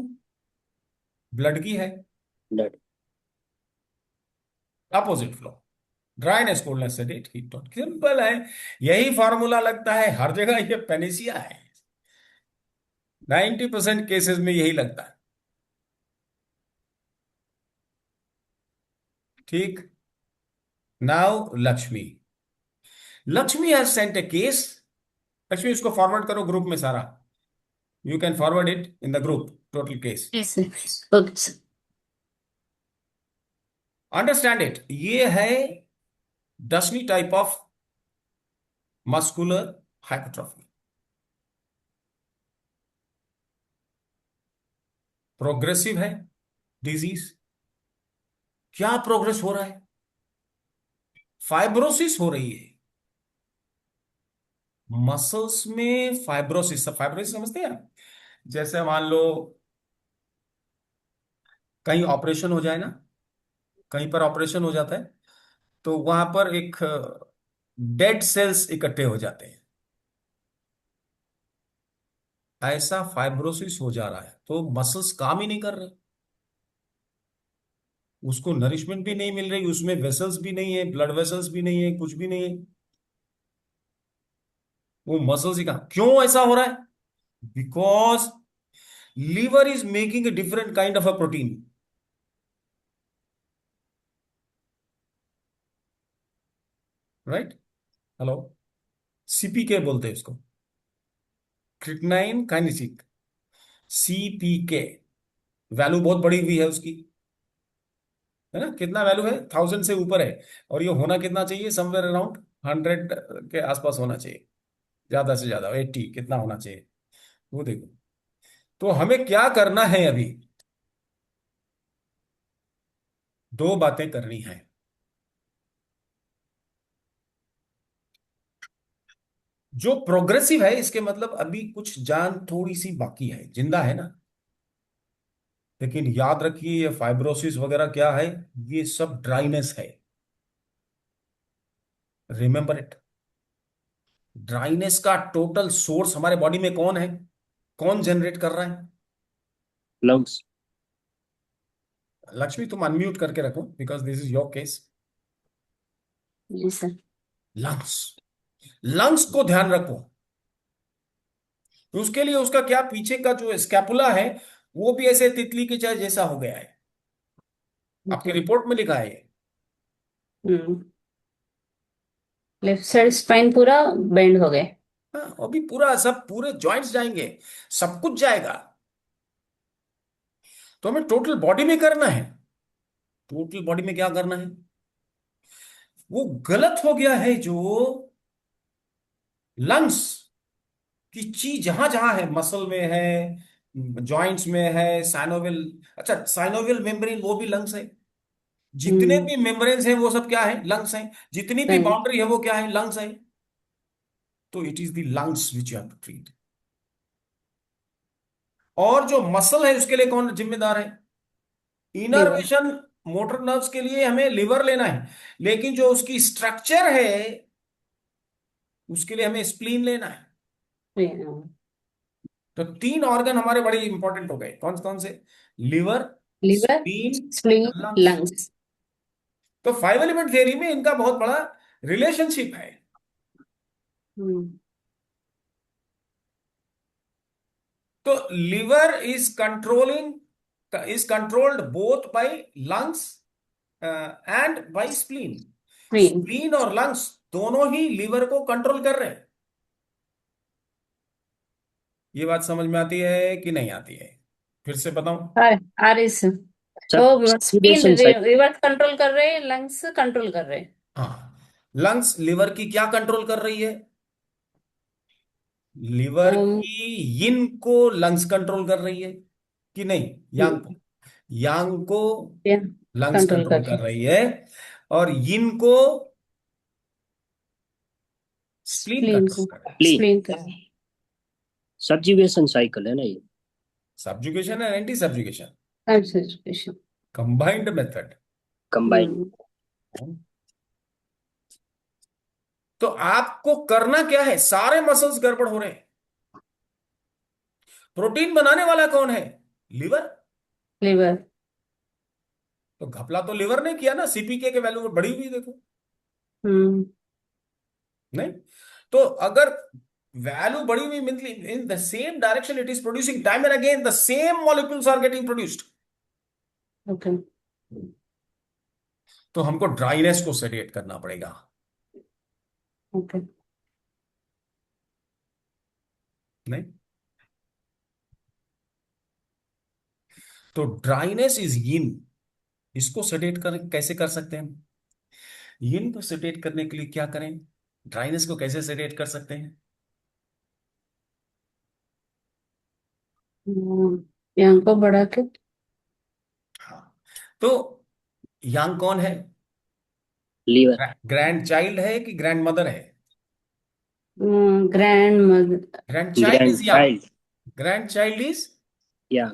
ब्लड की है। Blood. Opposite flow, dryness, coldness, sedate, heat tone, simple है। यही फॉर्मूला लगता है हर जगह, ये पेनिसिया है। 90% केसेस में यही लगता है। ठीक, now Lakshmi. Lakshmi has sent a case. Lakshmi, इसको फॉरवर्ड करो ग्रुप में सारा। You can forward it in the group, total case. जी sir, okay sir. Understand it. ये है Duchenne type of muscular hypertrophy. Progressive है डिजीज। क्या प्रोग्रेस हो रहा है? फाइब्रोसिस हो रही है मसल्स में। फाइब्रोसिस, फाइब्रोसिस समझते हैं आप? जैसे मान लो कहीं ऑपरेशन हो जाए ना, कहीं पर ऑपरेशन हो जाता है, तो वहां पर एक डेड सेल्स इकट्ठे हो जाते हैं। ऐसा फाइब्रोसिस हो जा रहा है, तो मसल्स काम ही नहीं कर रहे, उसको नरिशमेंट भी नहीं मिल रही, उसमें वेसल्स भी नहीं है, ब्लड वेसल्स भी नहीं है, कुछ भी नहीं है, वो मसल्स ही काम। क्यों ऐसा हो रहा है? Because liver is making a different kind of a protein. Right, hello, CPK बोलते हैं उसको, क्रिटनाइन काइनेटिक, सीपीके। वैल्यू बहुत बड़ी हुई है उसकी, है ना? कितना वैल्यू है? 1000 से ऊपर है, और ये होना कितना चाहिए? समवेयर अराउंड 100 के आसपास होना चाहिए, ज्यादा से ज्यादा 80 कितना होना चाहिए, वो देखो। तो हमें क्या करना है अभी? दो बातें करनी है। जो प्रोग्रेसिव है, इसके मतलब अभी कुछ जान थोड़ी सी बाकी है, जिंदा है ना। लेकिन याद रखिए, ये फाइब्रोसिस वगैरह क्या है? ये सब ड्राइनेस है। Remember it. ड्राइनेस का टोटल सोर्स हमारे बॉडी में कौन है? कौन जनरेट कर रहा है? लंग्स। लक्ष्मी, तुम अनम्यूट करके रखो, because this is your case. जी सर। लंग्स, लंग्स को ध्यान रखो। तो उसके लिए उसका क्या, पीछे का जो स्कैपुला है वो भी ऐसे तितली के चाय जैसा हो गया है। आपकी ओके। रिपोर्ट में लिखा है ये। लेफ्ट साइड स्पाइन पूरा बेंड हो गए। हाँ, अभी पूरा सब पूरे जॉइंट्स जाएंगे, सब कुछ जाएगा। तो हमें टोटल बॉडी में करना है। टोटल बॉडी में क्या करना है? वो गलत हो गया है जो लंग्स की चीज जहां जहां है, मसल में है, जॉइंट्स में है, साइनोवियल, अच्छा साइनोवियल मेम्ब्रेन वो भी लंग्स है। जितने भी मेम्ब्रेन्स हैं वो सब क्या है? लंग्स हैं। जितनी भी सही। बाउंड्री है वो क्या है? लंग्स है। तो it is the lungs which you have to treat. और जो मसल है उसके लिए कौन जिम्मेदार है? लिवर। इनर्वेशन मोटर नर्व्स के लिए हमें लिवर लेना है, लेकिन जो उसकी स्ट्रक्चर है उसके लिए हमें स्प्लीन लेना है। तो तीन ऑर्गन हमारे बड़े इंपॉर्टेंट हो गए। कौन कौन से? Liver, liver, spleen, spleen, lungs. Lungs. तो फाइव एलिमेंट थ्योरी में इनका बहुत बड़ा रिलेशनशिप है। हम्म। तो liver is controlled both by lungs and by spleen. Spleen. Spleen और लंग्स दोनों ही लिवर को कंट्रोल कर रहे हैं। ये बात समझ में आती है कि नहीं आती है? फिर से बताऊं? आरिस। वो spleen substitution cycle. Reverse control कर रहे हैं, लंग्स कंट्रोल कर रहे हैं। हाँ। लंग्स लिवर की क्या कंट्रोल कर रही है? लिवर um, की यिन को लंग्स कंट्रोल कर रही है कि नहीं? यांग को। यांग को लंग्स कंट्रोल कर कंट्रोल रहे कर हैं। रही है, और यिन को स्प्लीन स्प्लीन कंट्रोल को। कर रही है। प्लीन। स्प्लीन कर रहे हैं। सब्जुगेशन साइकिल है ना ये। Subjugation and anti subjugation, concentration. Combined method. Combine. तो आपको करना क्या है? सारे मसल्स गड़बड़ हो रहे हैं। प्रोटीन बनाने वाला कौन है? लिवर। लिवर। तो घपला तो लिवर ने किया ना, सीपीके के वैल्यू बढ़ी हुई देखो। हम्म। नहीं? तो अगर वैल्यू बढ़ी हुई mean in the same direction it is producing time and again the same molecules are getting produced. Okay. तो हमको ड्राइनेस को सेडिएट करना पड़ेगा। ओके। नहीं? तो ड्राइनेस इज यिन। इसको सेडिएट कर कैसे कर सकते हैं हम? यिन को सेडिएट करने के लिए क्या करें? ड्राइनेस को कैसे सेडिएट कर सकते हैं? यहाँ को बढ़ा के। हाँ। तो यांग कौन है? लीवर। ग्रैंड चाइल्ड है कि ग्रैंड मदर है? Grand mother. Grand child grand is Yang. Child. Grand child is. या।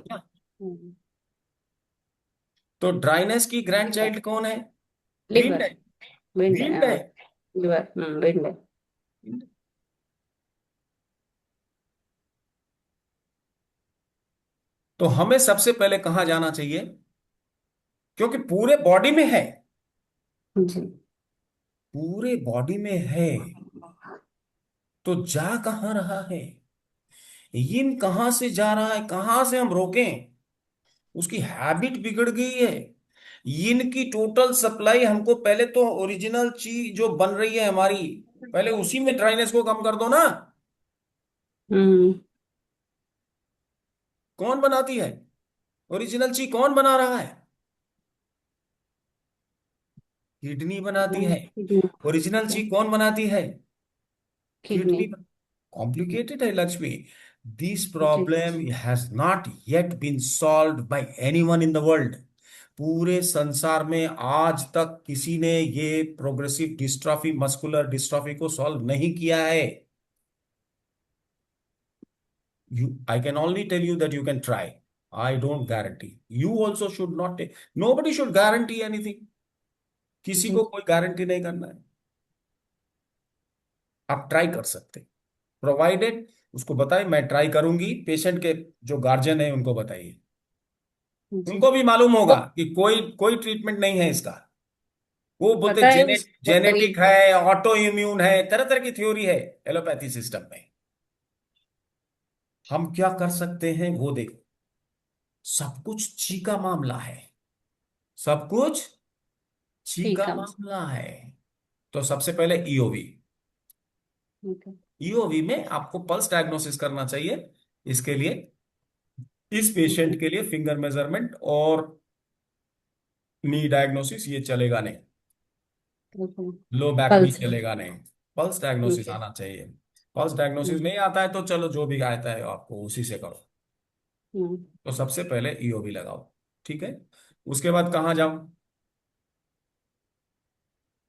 तो ड्राइनेस की ग्रैंड चाइल्ड कौन है? Wind liver. है। विंड। विंड है। लिवर। विंड। तो हमें सबसे पहले कहाँ जाना चाहिए? क्योंकि पूरे बॉडी में है। जी। पूरे बॉडी में है। तो जा कहाँ रहा है? यिन कहाँ से जा रहा है? कहाँ से हम रोकें? उसकी हैबिट बिगड़ गई है। यिन की टोटल सप्लाई हमको पहले तो ओरिजिनल चीज जो बन रही है हमारी, पहले उसी में ड्राइनेस को कम कर दो ना। हम्म। कौन बनाती है? ओरिजिनल चीज कौन बना रहा है? किडनी बनाती है। ओरिजिनल चीज कौन बनाती है? किडनी। किडनी। कॉम्प्लिकेटेड है Lakshmi. This ji. Problem has not yet been solved by anyone in the world. पूरे संसार में आज तक किसी ने ये प्रोग्रेसिव डिस्ट्रॉफी, मस्कुलर डिस्ट्रॉफी को सॉल्व नहीं किया है। I can only tell you that you can try. I don't guarantee. You also should not take. Nobody should guarantee anything. किसी जी। को कोई गारंटी नहीं करना है। आप ट्राई कर सकते, प्रोवाइडेड उसको बताए मैं ट्राई करूंगी। पेशेंट के जो गार्जियन है उनको बताइए। जी। उनको भी मालूम होगा वो कि कोई कोई ट्रीटमेंट नहीं है इसका। वो बोलते पता है उसको जेनेटिक बताइए। है, ऑटो इम्यून है, तरह तरह की थ्योरी है एलोपैथी सिस्टम में। हम क्या कर सकते हैं वो देखो। सब कुछ ची का मामला है। सब कुछ ची का ठीक है। मामला है। तो सबसे पहले ईओवी। ओके। ईओवी में आपको पल्स डायग्नोसिस करना चाहिए। इसके लिए इस पेशेंट के लिए फिंगर मेजरमेंट और नी डायग्नोसिस ये चलेगा नहीं। लो बैक नहीं पल्स। चलेगा नहीं। Pulse diagnosis okay. आना चाहिए। पल्स डायग्नोसिस नहीं आता है तो चलो जो भी आता है आपको उसी से करो। तो सबसे पहले ईओवी लगाओ। ठीक है। उसके बाद कहाँ जाऊं?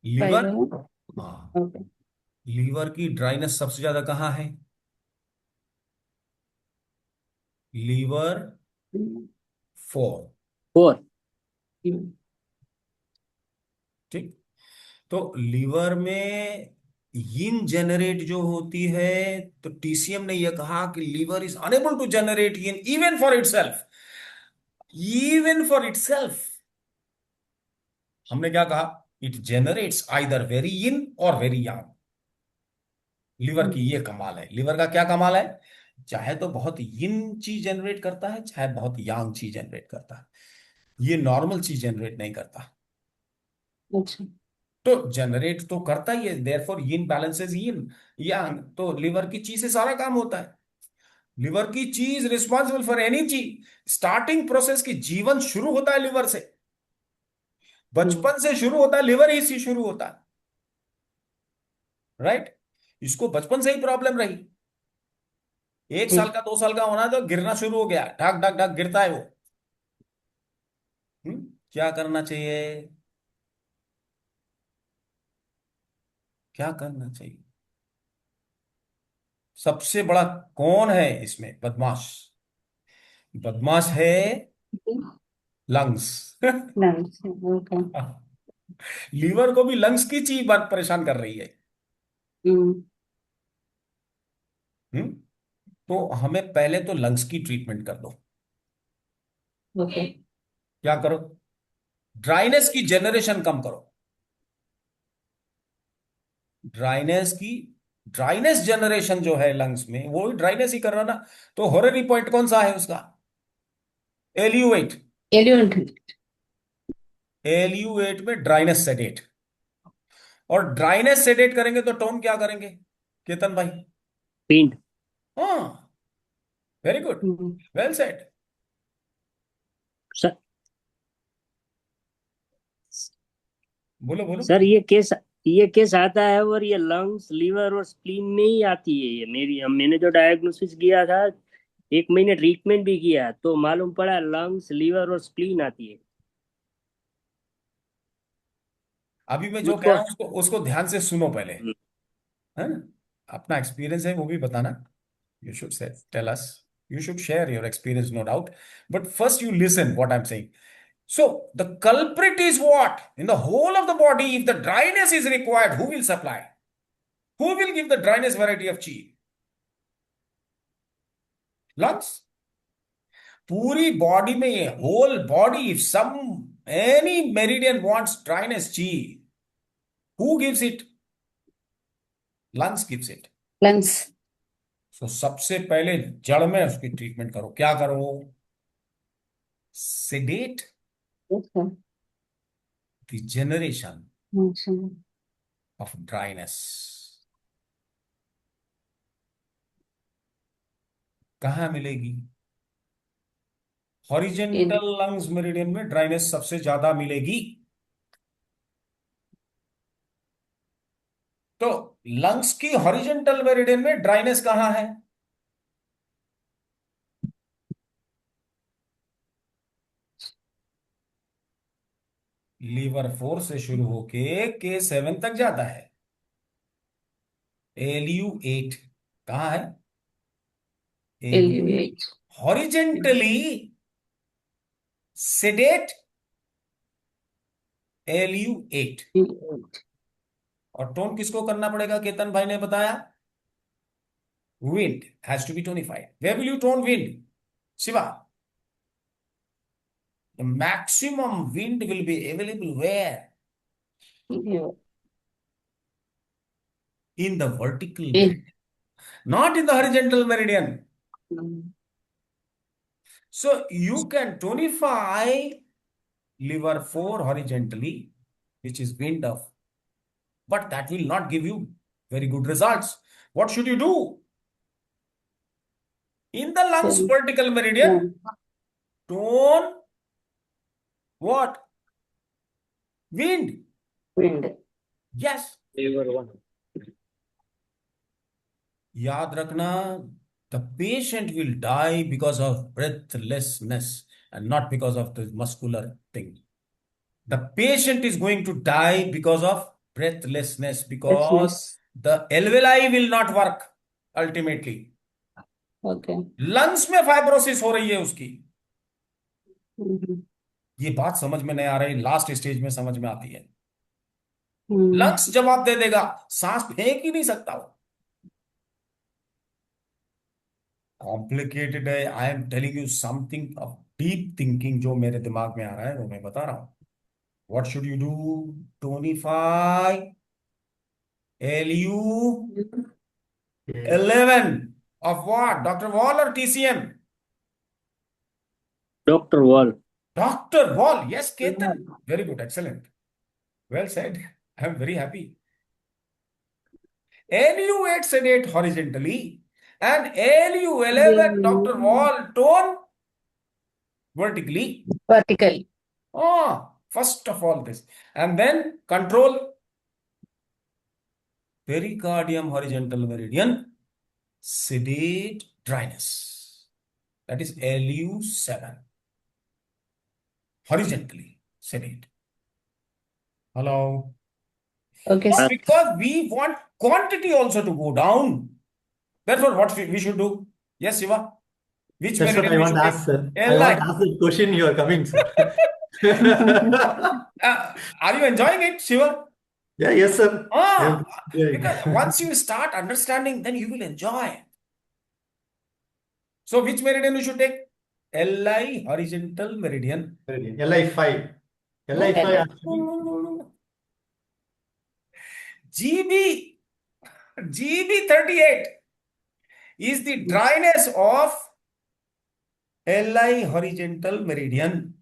Liver, fibre. हाँ, ओके। लीवर की ड्राइनेस सबसे ज्यादा कहाँ है? लीवर 4। 4। ठीक। तो लीवर में यिन जेनरेट जो होती है, तो टीसीएम ने यह कहा कि liver is unable to generate yin even for itself. Even for itself हमने क्या कहा? It generates either very yin और वेरी यांग। लिवर की ये कमाल है। लिवर का क्या कमाल है? चाहे तो बहुत यिन चीज जनरेट करता है, चाहे बहुत यांग चीज जनरेट करता है। ये नॉर्मल चीज जनरेट नहीं करता। अच्छा। तो जनरेट तो करता ही है, देयरफॉर यिन बैलेंसेस यिन यांग। तो लिवर की चीज से सारा काम होता है। लिवर की चीज रिस्पॉन्सिबल फॉर एनी चीज। स्टार्टिंग प्रोसेस की जीवन शुरू होता है लिवर से। बचपन से शुरू होता है, लिवर ही से शुरू होता है। राइट। इसको बचपन से ही प्रॉब्लम रही। 1 साल का 2 साल का होना तो गिरना शुरू हो गया, ढक ढक ढक गिरता है वो। क्या करना चाहिए? क्या करना चाहिए? सबसे बड़ा कौन है इसमें बदमाश? बदमाश है लंग्स। नाइस। ओके। लीवर को भी लंग्स की चीज बात परेशान कर रही है। हम्म। हम्म तो हमें पहले तो लंग्स की ट्रीटमेंट कर दो। ओके। क्या करो? ड्राइनेस की जनरेशन कम करो। ड्राइनेस की ड्राइनेस जनरेशन जो है लंग्स में, वो ड्राइनेस ही कर रहा ना। तो हॉररी पॉइंट कौन सा है उसका? LU8। एलियन। LU8 में ड्राइनेस सेडेट। और ड्राइनेस सेडेट करेंगे तो टोन क्या करेंगे केतन भाई? पिंड। हाँ, very good, well said. Sir, बोलो बोलो। सर ये केस आता है, और ये लंग्स, लीवर और स्प्लीन में ही आती है। ये मैंने जो डायग्नोसिस किया था, 1 महीने ट्रीटमेंट भी किया, तो मालूम पड़ा लंग्स, लीवर और स्प्लीन आती है अभी मैं जो कह मुझको। रहा हूं उसको उसको ध्यान से सुनो पहले, है ना? अपना एक्सपीरियंस है वो भी बताना। You should say, tell us. You should share your experience, no doubt. But first, you listen what I'm saying. So, the culprit is what? In the whole of the body, if the dryness is required, who will supply? Who will give the dryness variety of chi? Lungs. पूरी body में ये whole body, if some any meridian wants dryness chi, who gives it? Lungs gives it. Lungs. So, सबसे पहले जड़ में उसकी treatment करो। क्या करो? Sedate अच्छा। the generation अच्छा। of dryness। कहाँ मिलेगी? हॉरिजेंटल लंग्स मेरिडियन में ड्राइनेस सबसे ज्यादा मिलेगी। तो लंग्स की हॉरिजेंटल मेरिडियन में ड्राइनेस कहाँ है? लीवर 4 से शुरू होके K7 तक जाता है। LU8 कहाँ है? एलिवेट। Horizontally sedate LU8। और टोन किसको करना पड़ेगा? केतन भाई ने बताया, wind has to be tonified. Where will you tone wind? Shiva, the maximum wind will be available where? In the vertical meridian, not in the horizontal meridian. So you can tonify liver 4 horizontally, which is wind of, but that will not give you very good results. What should you do? In the lungs vertical meridian, tone what? Wind. Wind. Yes. Liver 1। याद रखना, the patient will die because of breathlessness and not because of the muscular thing. The patient is going to die because of breathlessness, because breathlessness. the alveoli will not work ultimately. Okay. Lungs में fibrosis हो रही है उसकी। हम्म ये बात समझ में नहीं आ रही, लास्ट स्टेज में समझ में आती है। हम्म लंग्स जवाब दे देगा, सांस फेंक ही नहीं सकता वो। कॉम्प्लिकेटेड है। I am telling you something of deep thinking जो मेरे दिमाग में आ रहा है वो मैं बता रहा हूं। What should you do? टोनिफाई LU Okay. 11 of what? Dr. Wall or TCM? Doctor wall. Dr. Wall. Yes, Ketan. Very good. Excellent. Well said. I am very happy. LU8 sedate horizontally and LU11 Dr. Wall tone vertically. vertical. Oh, first of all this. And then control pericardium horizontal meridian, sedate dryness. That is LU7. Horizontally sedate. Hello. Okay, But sir. because we want quantity also to go down, therefore what we should do? Yes, Shiva. Which That's what meridian I we want should to take? ask, sir. I LI. want to ask the question you are coming, sir. Are you enjoying it, Shiva? Yeah, yes, sir. I am Ah, enjoying. because once you start understanding, then you will enjoy. So which meridian we should take? LI, horizontal meridian. LI5. No, LI5 no, actually. no. GB, GB38 is the dryness of LI horizontal meridian.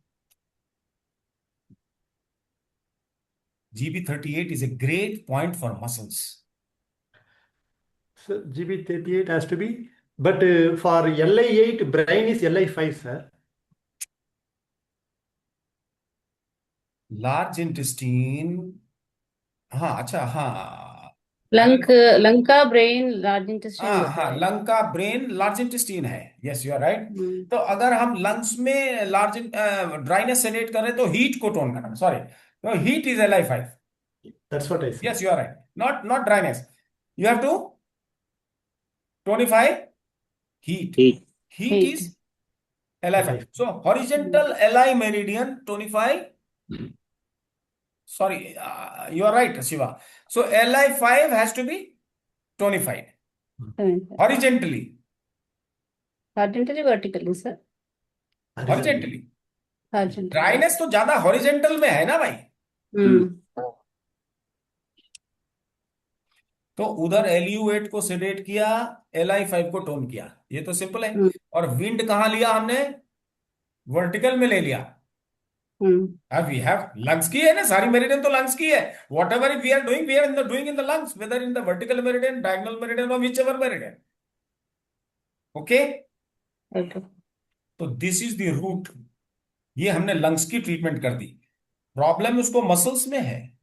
GB38 is a great point for muscles. So GB38 has to be, but for LI8, brain is LI5, sir. Large intestine. हाँ, अच्छा, हाँ, lung का brain large intestine हाँ, होता हाँ, है। Lung का brain large intestine है। Yes, you are right. Hmm, तो अगर हम लंग्स में लार्ज ड्राइनेस सेलेक्ट करें तो हीट को टोन करना, सॉरी, तो heat is LI5। That's what I said. Yes, you are right. Not dryness. You have to tonify heat. ठीक। Heat heat. is LI5. So horizontal LI meridian tonify. Sorry, you are right, Shiva. So LI5 has to be tonified horizontally. Horizontally vertically sir. Horizontally. Horizontally. Dryness तो ज्यादा horizontal में है ना भाई। हम्म तो उधर LU8 को सेडेट किया, LI5 को टोन किया, ये तो सिंपल है। हम्म और विंड कहाँ लिया हमने? वर्टिकल में ले लिया। अब वी हैव लंग्स की है ना, सारी मेरिडियन तो लंग्स की है। Whatever we are doing, we are in the doing in the lungs, whether in the vertical meridian, diagonal meridian और whichever meridian. Okay, okay. तो दिस इज द रूट। ये हमने lungs की treatment कर दी। Problem उसको muscles में है,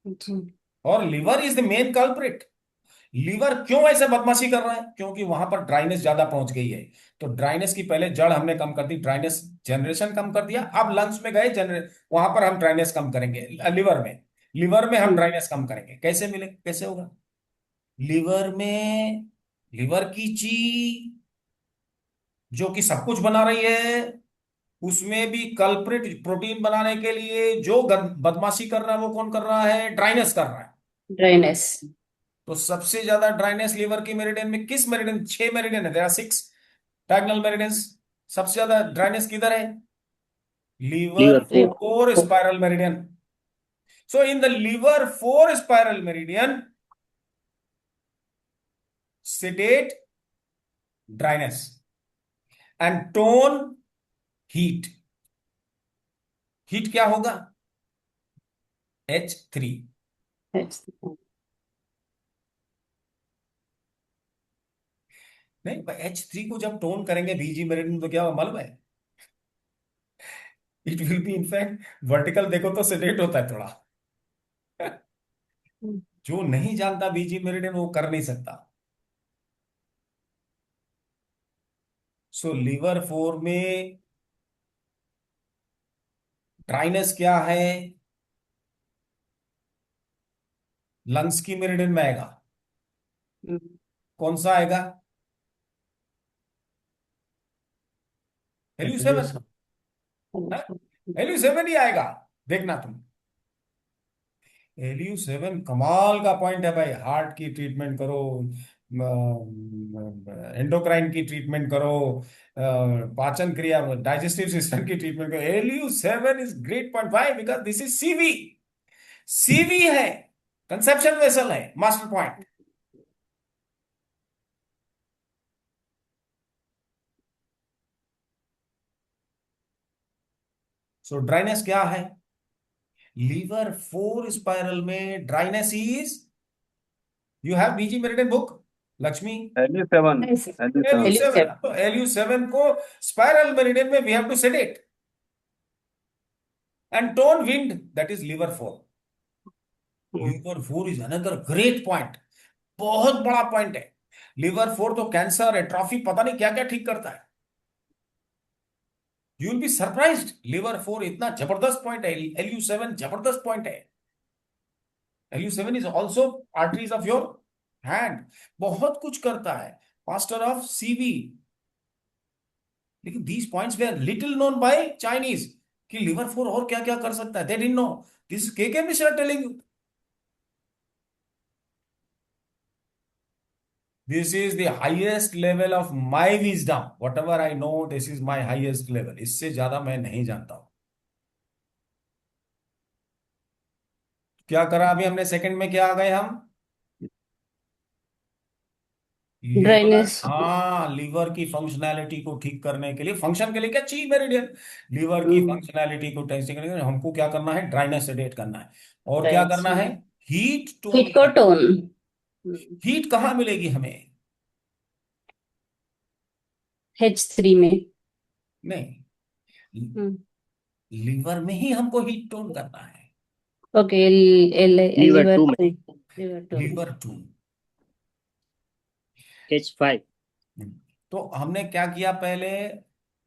जी। और liver is the main culprit. Liver क्यों ऐसे बदमाशी कर रहा है? क्योंकि वहां पर ड्राइनेस ज्यादा पहुंच गई है। तो ड्राइनेस की पहले जड़ हमने कम कर दी, ड्राइनेस जनरेशन कम कर दिया। अब लंग्स में गए, वहां पर हम ड्राइनेस कम करेंगे। लिवर में हम ड्राइनेस कम करेंगे। कैसे मिले, कैसे होगा? लिवर में लिवर की ची जो कि सब कुछ बना रही है, उसमें भी कल्प्रिट प्रोटीन बनाने के लिए जो बदमाशी कर रहा है वो कौन कर रहा है? ड्राइनेस कर रहा है। ड्राइनेस। तो सबसे ज्यादा ड्राइनेस लिवर की मेरिडियन में, किस मेरिडियन? 6 मेरिडियन है, देयर आर 6 डायगोनल मेरिडियंस। सबसे ज्यादा ड्राइनेस किधर है? Liver liver 4 spiral meridian. So in the liver 4 spiral meridian, sedate dryness and tone heat। Heat क्या होगा? H3। नहीं, H3 को जब टोन करेंगे बीजी मेरिडियन तो क्या होगा मालूम है? It will be in fact vertical. देखो तो सेडेट होता है थोड़ा। जो नहीं जानता बीजी मेरिडियन वो कर नहीं सकता। सो लीवर 4 में ड्राइनेस क्या है? लंग्स की मेरिडियन में आएगा। हम्म, कौन सा आएगा? LU7। LU7 ही आएगा, देखना तुम। LU7 कमाल का पॉइंट है भाई। हार्ट की ट्रीटमेंट करो, एंडोक्राइन की ट्रीटमेंट करो, पाचन क्रिया, डाइजेस्टिव सिस्टम की ट्रीटमेंट करो। LU7 is great point. Why? Because this is CV। CV है, कंसेप्शन वेसल है, मास्टर पॉइंट। सो ड्राइनेस क्या है? लीवर 4 स्पाइरल में dryness is, you have BG meridian book Lakshmi? LU7 LU7 LU7। तो LU7 को spiral meridian में we have to sedate and tone wind, that is liver 4। Liver 4 is another great point, बहुत बड़ा point है। Liver 4 तो cancer, atrophy, पता नहीं क्या क्या ठीक करता है। You will be surprised, liver 4 इतना जबरदस्त पॉइंट है। LU7 जबरदस्त पॉइंट है। LU7 is also arteries of your hand, बहुत कुछ करता है, मास्टर ऑफ CV। लेकिन these points were little known by Chinese, कि लीवर 4 और क्या क्या कर सकता है। They didn't know. This KK Mishra telling you. This is the highest level of my wisdom. Whatever I know, this is my highest level. इससे ज्यादा मैं नहीं जानता हूं। क्या करा अभी हमने? सेकंड में क्या आ गए हम? लीवर। ड्राइनेस। हाँ, लीवर की फंक्शनैलिटी को ठीक करने के लिए, फंक्शन के लिए क्या चाहिए? मेरिडियन। लीवर की फंक्शनैलिटी को टेस्टिंग करने के लिए हमको क्या करना है? ड्राइनेस सेडेट करना है। और क्या करना है? Heat tone. हीट को टोन। हीट कहाँ मिलेगी हमें? H3 में। नहीं, हम्म, लीवर में ही हमको हीट टोन करना है। ओके। लीवर लीवर 2 में। Liver tone. लीवर 2। H5। तो हमने क्या किया पहले?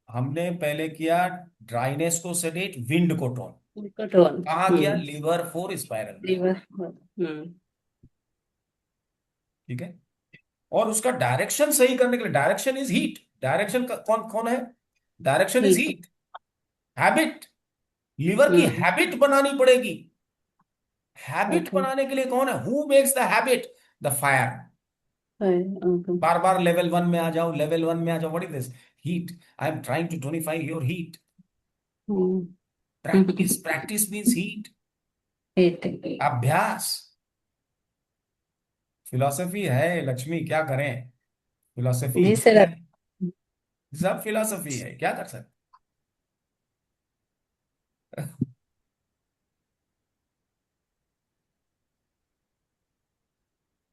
हमने पहले किया ड्राइनेस को सेडेट, विंड को टोन। हीट को टोन। कहाँ किया? लीवर 4 स्पाइरल में। लीवर। ठीक है। और उसका डायरेक्शन सही करने के लिए, डायरेक्शन इज हीट। डायरेक्शन कौन कौन है? Direction is heat. Heat. Habit, liver की हैबिट बनानी पड़ेगी। Habit okay. बनाने के लिए कौन है? Who makes the habit? The fire. Okay. बार बार लेवल 1 में आ जाओ, लेवल 1 में आ जाओ। What is this? Heat. I am trying to tonify your heat. Practice, practice means heat. Heat. अभ्यास। फिलॉसफी है लक्ष्मी, क्या करें? फिलॉसफी जी ही सर। है। सब फिलॉसफी है, क्या कर सकते?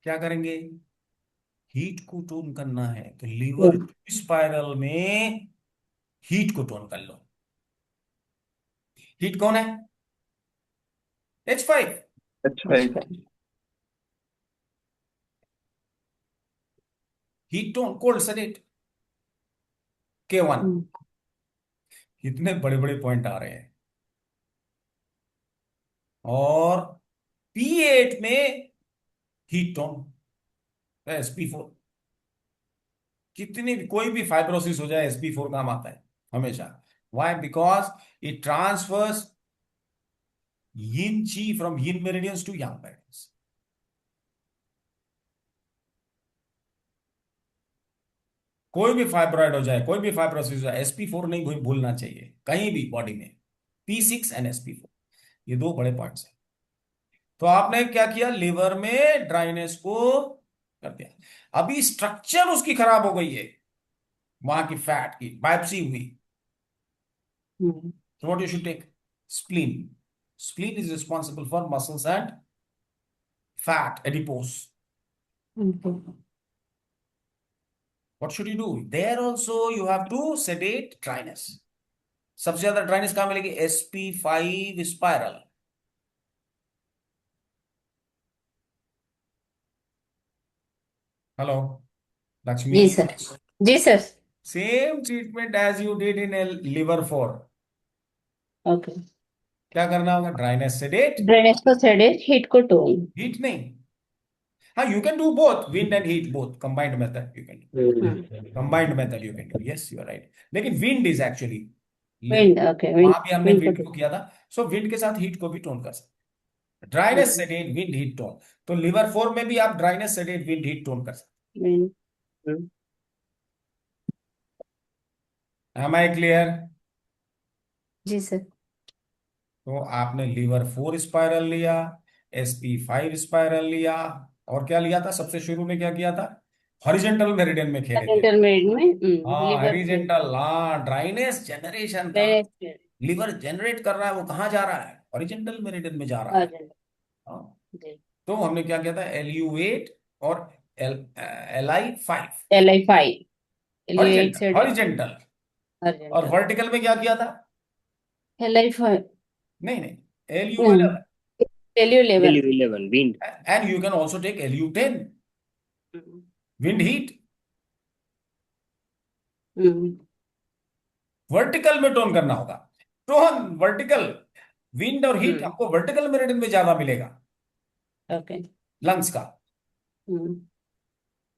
क्या करेंगे? हीट को टोन करना है तो लीवर स्पाइरल में हीट को टोन कर लो। हीट कौन है? H5। H5 heat tone, cold sedate, K1। कितने बड़े बड़े पॉइंट आ रहे हैं। और P8 में हीट टोन, SP4। कितनी भी, कोई भी फाइब्रोसिस हो जाए, SP4 काम आता है हमेशा। Why? Because it transfers yin chi from yin meridians to yang meridians. कोई भी फाइब्रॉइड हो जाए, कोई भी फाइब्रोसिस हो जाए, SP4 नहीं भूलना चाहिए कहीं भी बॉडी में। P6 एंड SP4, ये दो बड़े पार्ट्स हैं। तो आपने क्या किया? लिवर में ड्राइनेस को कर दिया। अभी स्ट्रक्चर उसकी खराब हो गई है, वहां की फैट की बायोप्सी हुई। So what you should take? Spleen. Spleen is responsible for muscles and fat, adipose. What should you do? There also you have to sedate dryness. सबसे ज्यादा ड्राइनेस कहां मिलेगी? SP5 spiral. हेलो लक्ष्मी। जी sir. जी sir. Same treatment as you did in liver 4। Okay. क्या करना होगा? Dryness sedate, drainage को सेडेट, हीट को टोन। हीट नहीं, हाँ, you can do both, wind and heat, both combined method you can do. Combined method you can do. Yes, you are right. लेकिन wind is actually wind, okay, वहां भी हमने wind को wind को किया था, so wind के साथ heat को भी टोन कर सकते। Dryness sedate wind heat tone, तो लिवर 4 में भी आप dryness sedate wind heat tone कर सकते। विंड। Am I clear? जी सर। तो आपने लीवर 4 स्पाइरल लिया, SP5 स्पाइरल लिया, और क्या लिया था सबसे शुरू में, क्या किया था? हॉरिजेंटल मेरिडियन में खेले थे। इंटरमीडिएट में हाँ, लिवर हॉरिजेंटल, हाँ, ड्राइनेस जनरेशन का लिवर जनरेट कर रहा है, वो कहाँ जा रहा है? हॉरिजेंटल मेरिडियन में जा रहा है। हाँ, जी, तो हमने क्या किया था? LU8 और LI5, LI5, LU8 से हॉरिजेंटल। और वर्टिकल में क्या किया था? LI5, नहीं नहीं, LU11, LU11, LU11 wind. and you can also take LU10, wind heat। Vertical में टोन करना होगा, टोन वर्टिकल, विंड और हीट आपको वर्टिकल मेरिडियन में ज्यादा मिलेगा, ओके, लंग्स का।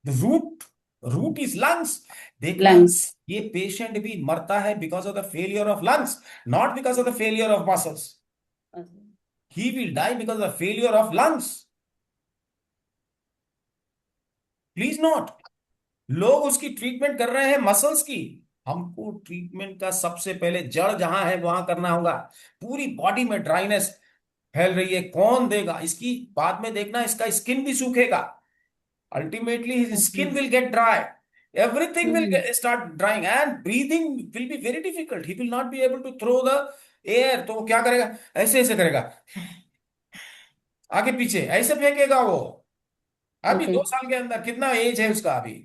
Root root is lungs. देखना, लंग्स, ये पेशेंट भी मरता है because of the failure of lungs, not because of the failure of muscles. He will die because of failure of lungs, please note. लोग उसकी treatment कर रहे हैं मसल्स की, हमको ट्रीटमेंट का सबसे पहले जड़ जहां है वहां करना होगा। पूरी बॉडी में ड्राइनेस फैल रही है, कौन देगा इसकी? बाद में देखना, इसका स्किन भी सूखेगा, ultimately his skin will get dry, everything will start drying and breathing will be very difficult. He will not be able to throw the air। तो वो क्या करेगा? ऐसे ऐसे करेगा, आगे पीछे ऐसे फेंकेगा वो। अभी Okay. 2 साल के अंदर, कितना एज है उसका अभी?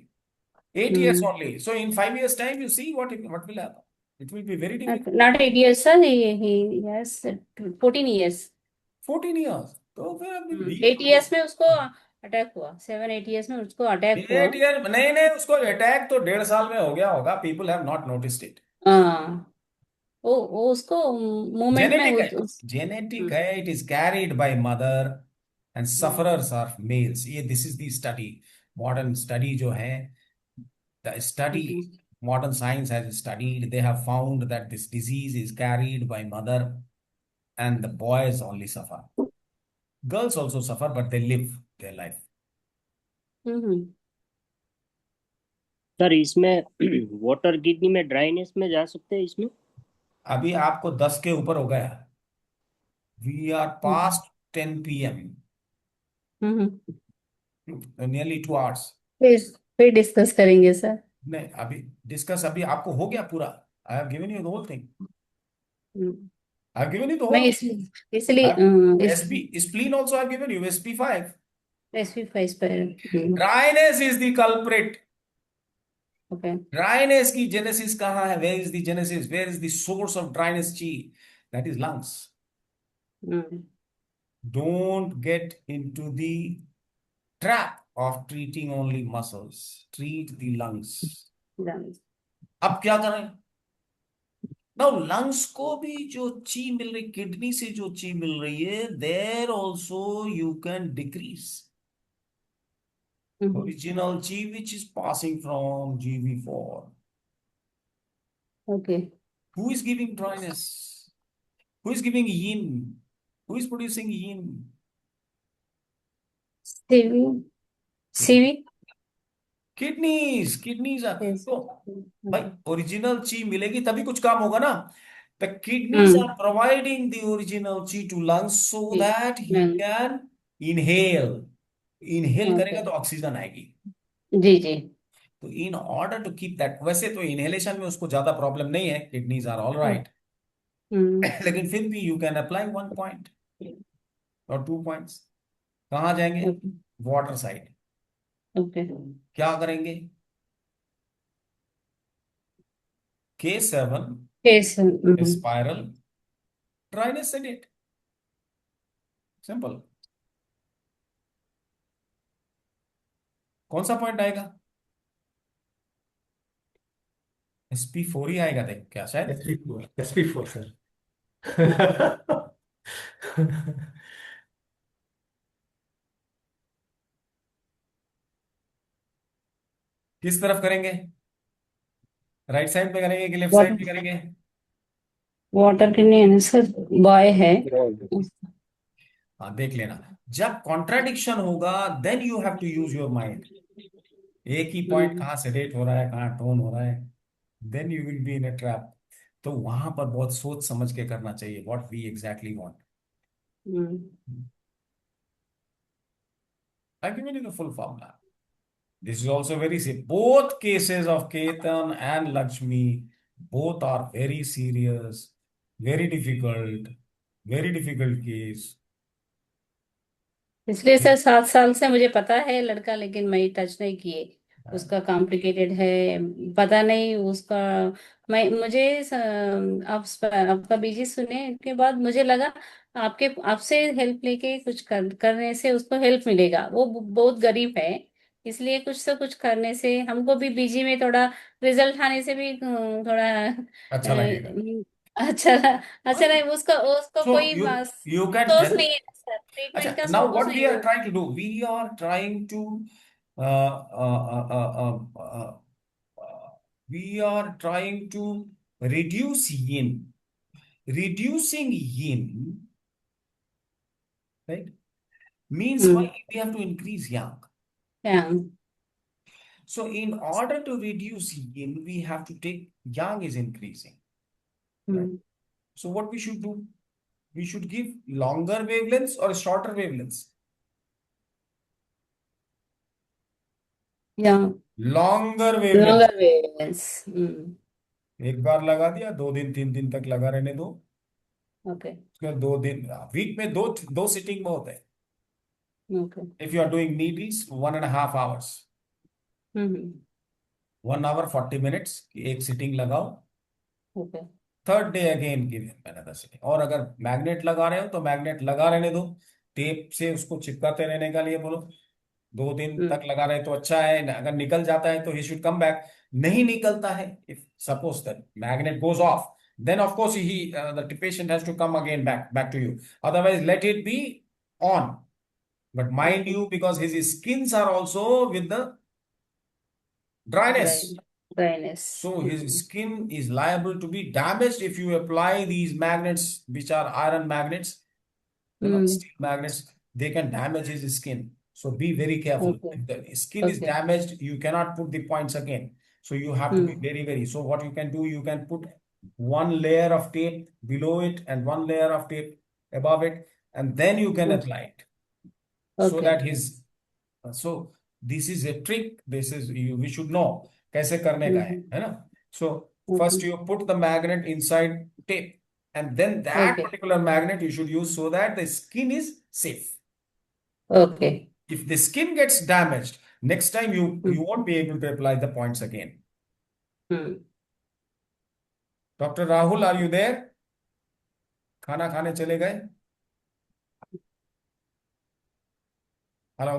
8 years only. So in 5 years time, you see what will happen. It will be very difficult. Not 8 years, sir. He has 14 years. 14 years, तो फिर अभी 8 years में उसको अटैक हुआ, 7-8 years में उसको अटैक हुआ। 8 year नहीं नहीं, उसको अटैक तो 1.5 साल में हो गया होगा। People have not noticed it. हाँ, वो उसको मूवमेंट में जेनेटिक है, it is carried by mother and sufferers are males. ये this is the study, modern study जो है, the study modern science has studied, they have found that this disease is carried by mother and the boys only suffer. Girls also suffer, but they live their life. Sir इसमें water kidney में dryness में जा सकते हैं इसमें? अभी आपको 10 के ऊपर हो गया, we are past 10 PM, nearly 2 hours। फिर डिस्कस करेंगे सर। नहीं, अभी डिस्कस, अभी आपको हो गया पूरा। I have given you the whole thing, I have given you the मैं होल। इसलिए SP spleen also I have given you, SP5। SP5 पर Dryness is the culprit। Okay, Dryness की genesis कहाँ है? Where is the genesis? Where is the source of dryness chi? That is lungs। Don't get into the trap of treating only muscles, treat the lungs। अब क्या करें? Now lungs को भी जो ची मिल रही, किडनी से जो ची मिल रही है, there also you can decrease original chi which is passing from GV4। Okay, Who is giving dryness? Who is giving yin? Who is producing yin? CV Kidneys are। Yes. तो भाई ओरिजिनल ची मिलेगी तभी कुछ काम होगा ना। The kidneys are providing the original chi to lungs so that he can inhale। Inhale करेगा तो ऑक्सीजन आएगी। जी जी। तो in order to keep that, वैसे तो इनहेलेशन में उसको ज्यादा प्रॉब्लम नहीं है, किडनीज आर ऑल राइट, लेकिन फिर भी यू कैन अप्लाई 1 पॉइंट और 2 पॉइंट्स। कहाँ जाएंगे? Water side. ओके, क्या करेंगे? K7 spiral dryness sedate, simple. कौन सा पॉइंट आएगा? SP4 ही आएगा, देख क्या शायद SP4 सर। किस तरफ करेंगे? राइट साइड पे करेंगे कि लेफ्ट साइड पे वाटर करेंगे? वाटर के लिए आंसर बॉय है। हाँ, देख लेना। जब कॉन्ट्राडिक्शन होगा then you have to use your mind. एक ही पॉइंट कहाँ सेलेक्ट हो रहा है, कहाँ टोन हो रहा है, then you will be in a trap. तो वहां पर बहुत सोच समझ के करना चाहिए what we exactly want. I've given you the full formula. This is also very simple. Both cases of Ketan and Lakshmi, both are very serious, very difficult case. पिछले सर 7 साल से मुझे पता है लड़का, लेकिन मैं टच नहीं किए। उसका कॉम्प्लिकेटेड है, पता नहीं उसका। मैं मुझे आपका बीजी सुने के बाद मुझे लगा आपसे हेल्प लेके कुछ करने से उसको हेल्प मिलेगा। वो बहुत गरीब है, इसलिए कुछ से कुछ करने से हमको भी बीजी में थोड़ा रिजल्ट आने से भी थोड़ा अच्छा लगेगा। अच्छा अच्छा नहीं। उसका उसको So कोई you can सोर्स tell. नहीं है सर, ट्रीटमेंट का अच्छा, now सोर्स what नहीं we है। are trying to do, we are trying to uh, uh, uh, uh, uh, we are trying to reduce yin. Reducing yin, right, means why we have to increase yang. क्या? So in order to reduce yin, we have to take yang is increasing, right? So what we should do? We should give longer wavelengths or shorter wavelengths. या Longer wavelengths. Longer waves. एक बार लगा दिया, 2 दिन 3 दिन तक लगा रहने दो। ओके उसके बाद 2 दिन, वीक में दो सिटिंग बहुत है। Okay. If you are doing needles 1.5 hours, 1 hour 40 minutes की एक सिटिंग लगाओ। Okay. Third day again give another sitting. और अगर मैग्नेट लगा रहे हो तो मैग्नेट लगा रहने दो, टेप से उसको चिपकाते रहने का लिए बोलो। 2 दिन तक लगा रहे तो अच्छा है, अगर निकल जाता है तो ही शुड कम बैक। नहीं निकलता है, if suppose that magnet goes off, then of course the patient has to come again back to you. Otherwise let it be on. But mind you, because his skins are also with the dryness, dryness. so his skin is liable to be damaged if you apply these magnets, which are iron magnets, steel magnets. They can damage his skin. So be very careful. Okay If the skin is okay. damaged, you cannot put the points again. So you have to be very. So what you can do, you can put one layer of tape below it and one layer of tape above it, and then you can apply it. So okay that so this is a trick. This is we should know कैसे करने का है ना? So first you put the magnet inside tape, and then that okay particular magnet you should use so that the skin is safe. Okay. If the skin gets damaged, next time you won't be able to apply the points again. Dr. Rahul, are you there? खाना खाने चले गए? Hello.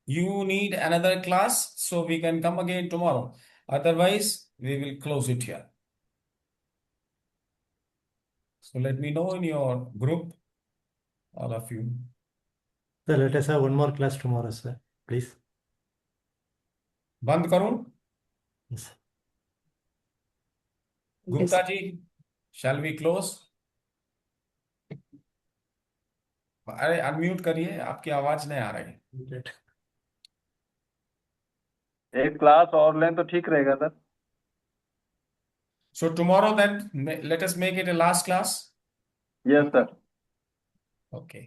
You need another class, so we can come again tomorrow. Otherwise, we will close it here. So let me know in your group, all of you. So let us have one more class tomorrow, sir. Please. बंद करूं? Yes. Gupta ji, shall we close? अरे unmute करिए, आपकी आवाज नहीं आ रही। Great. एक class और लें तो ठीक रहेगा sir. So tomorrow then, let us make it a last class. Yes sir. Okay.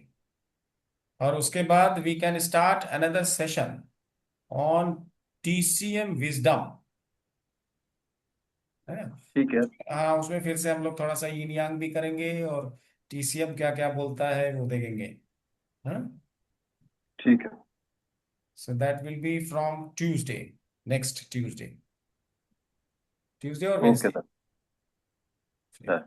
और उसके बाद we can start another session on TCM wisdom. है ना? ठीक है। हाँ, उसमें फिर से हम लोग थोड़ा सा यिन यांग भी करेंगे और TCM क्या क्या बोलता है वो देखेंगे। हाँ? ठीक है। So that will be from Tuesday, next Tuesday or okay Wednesday. Sir.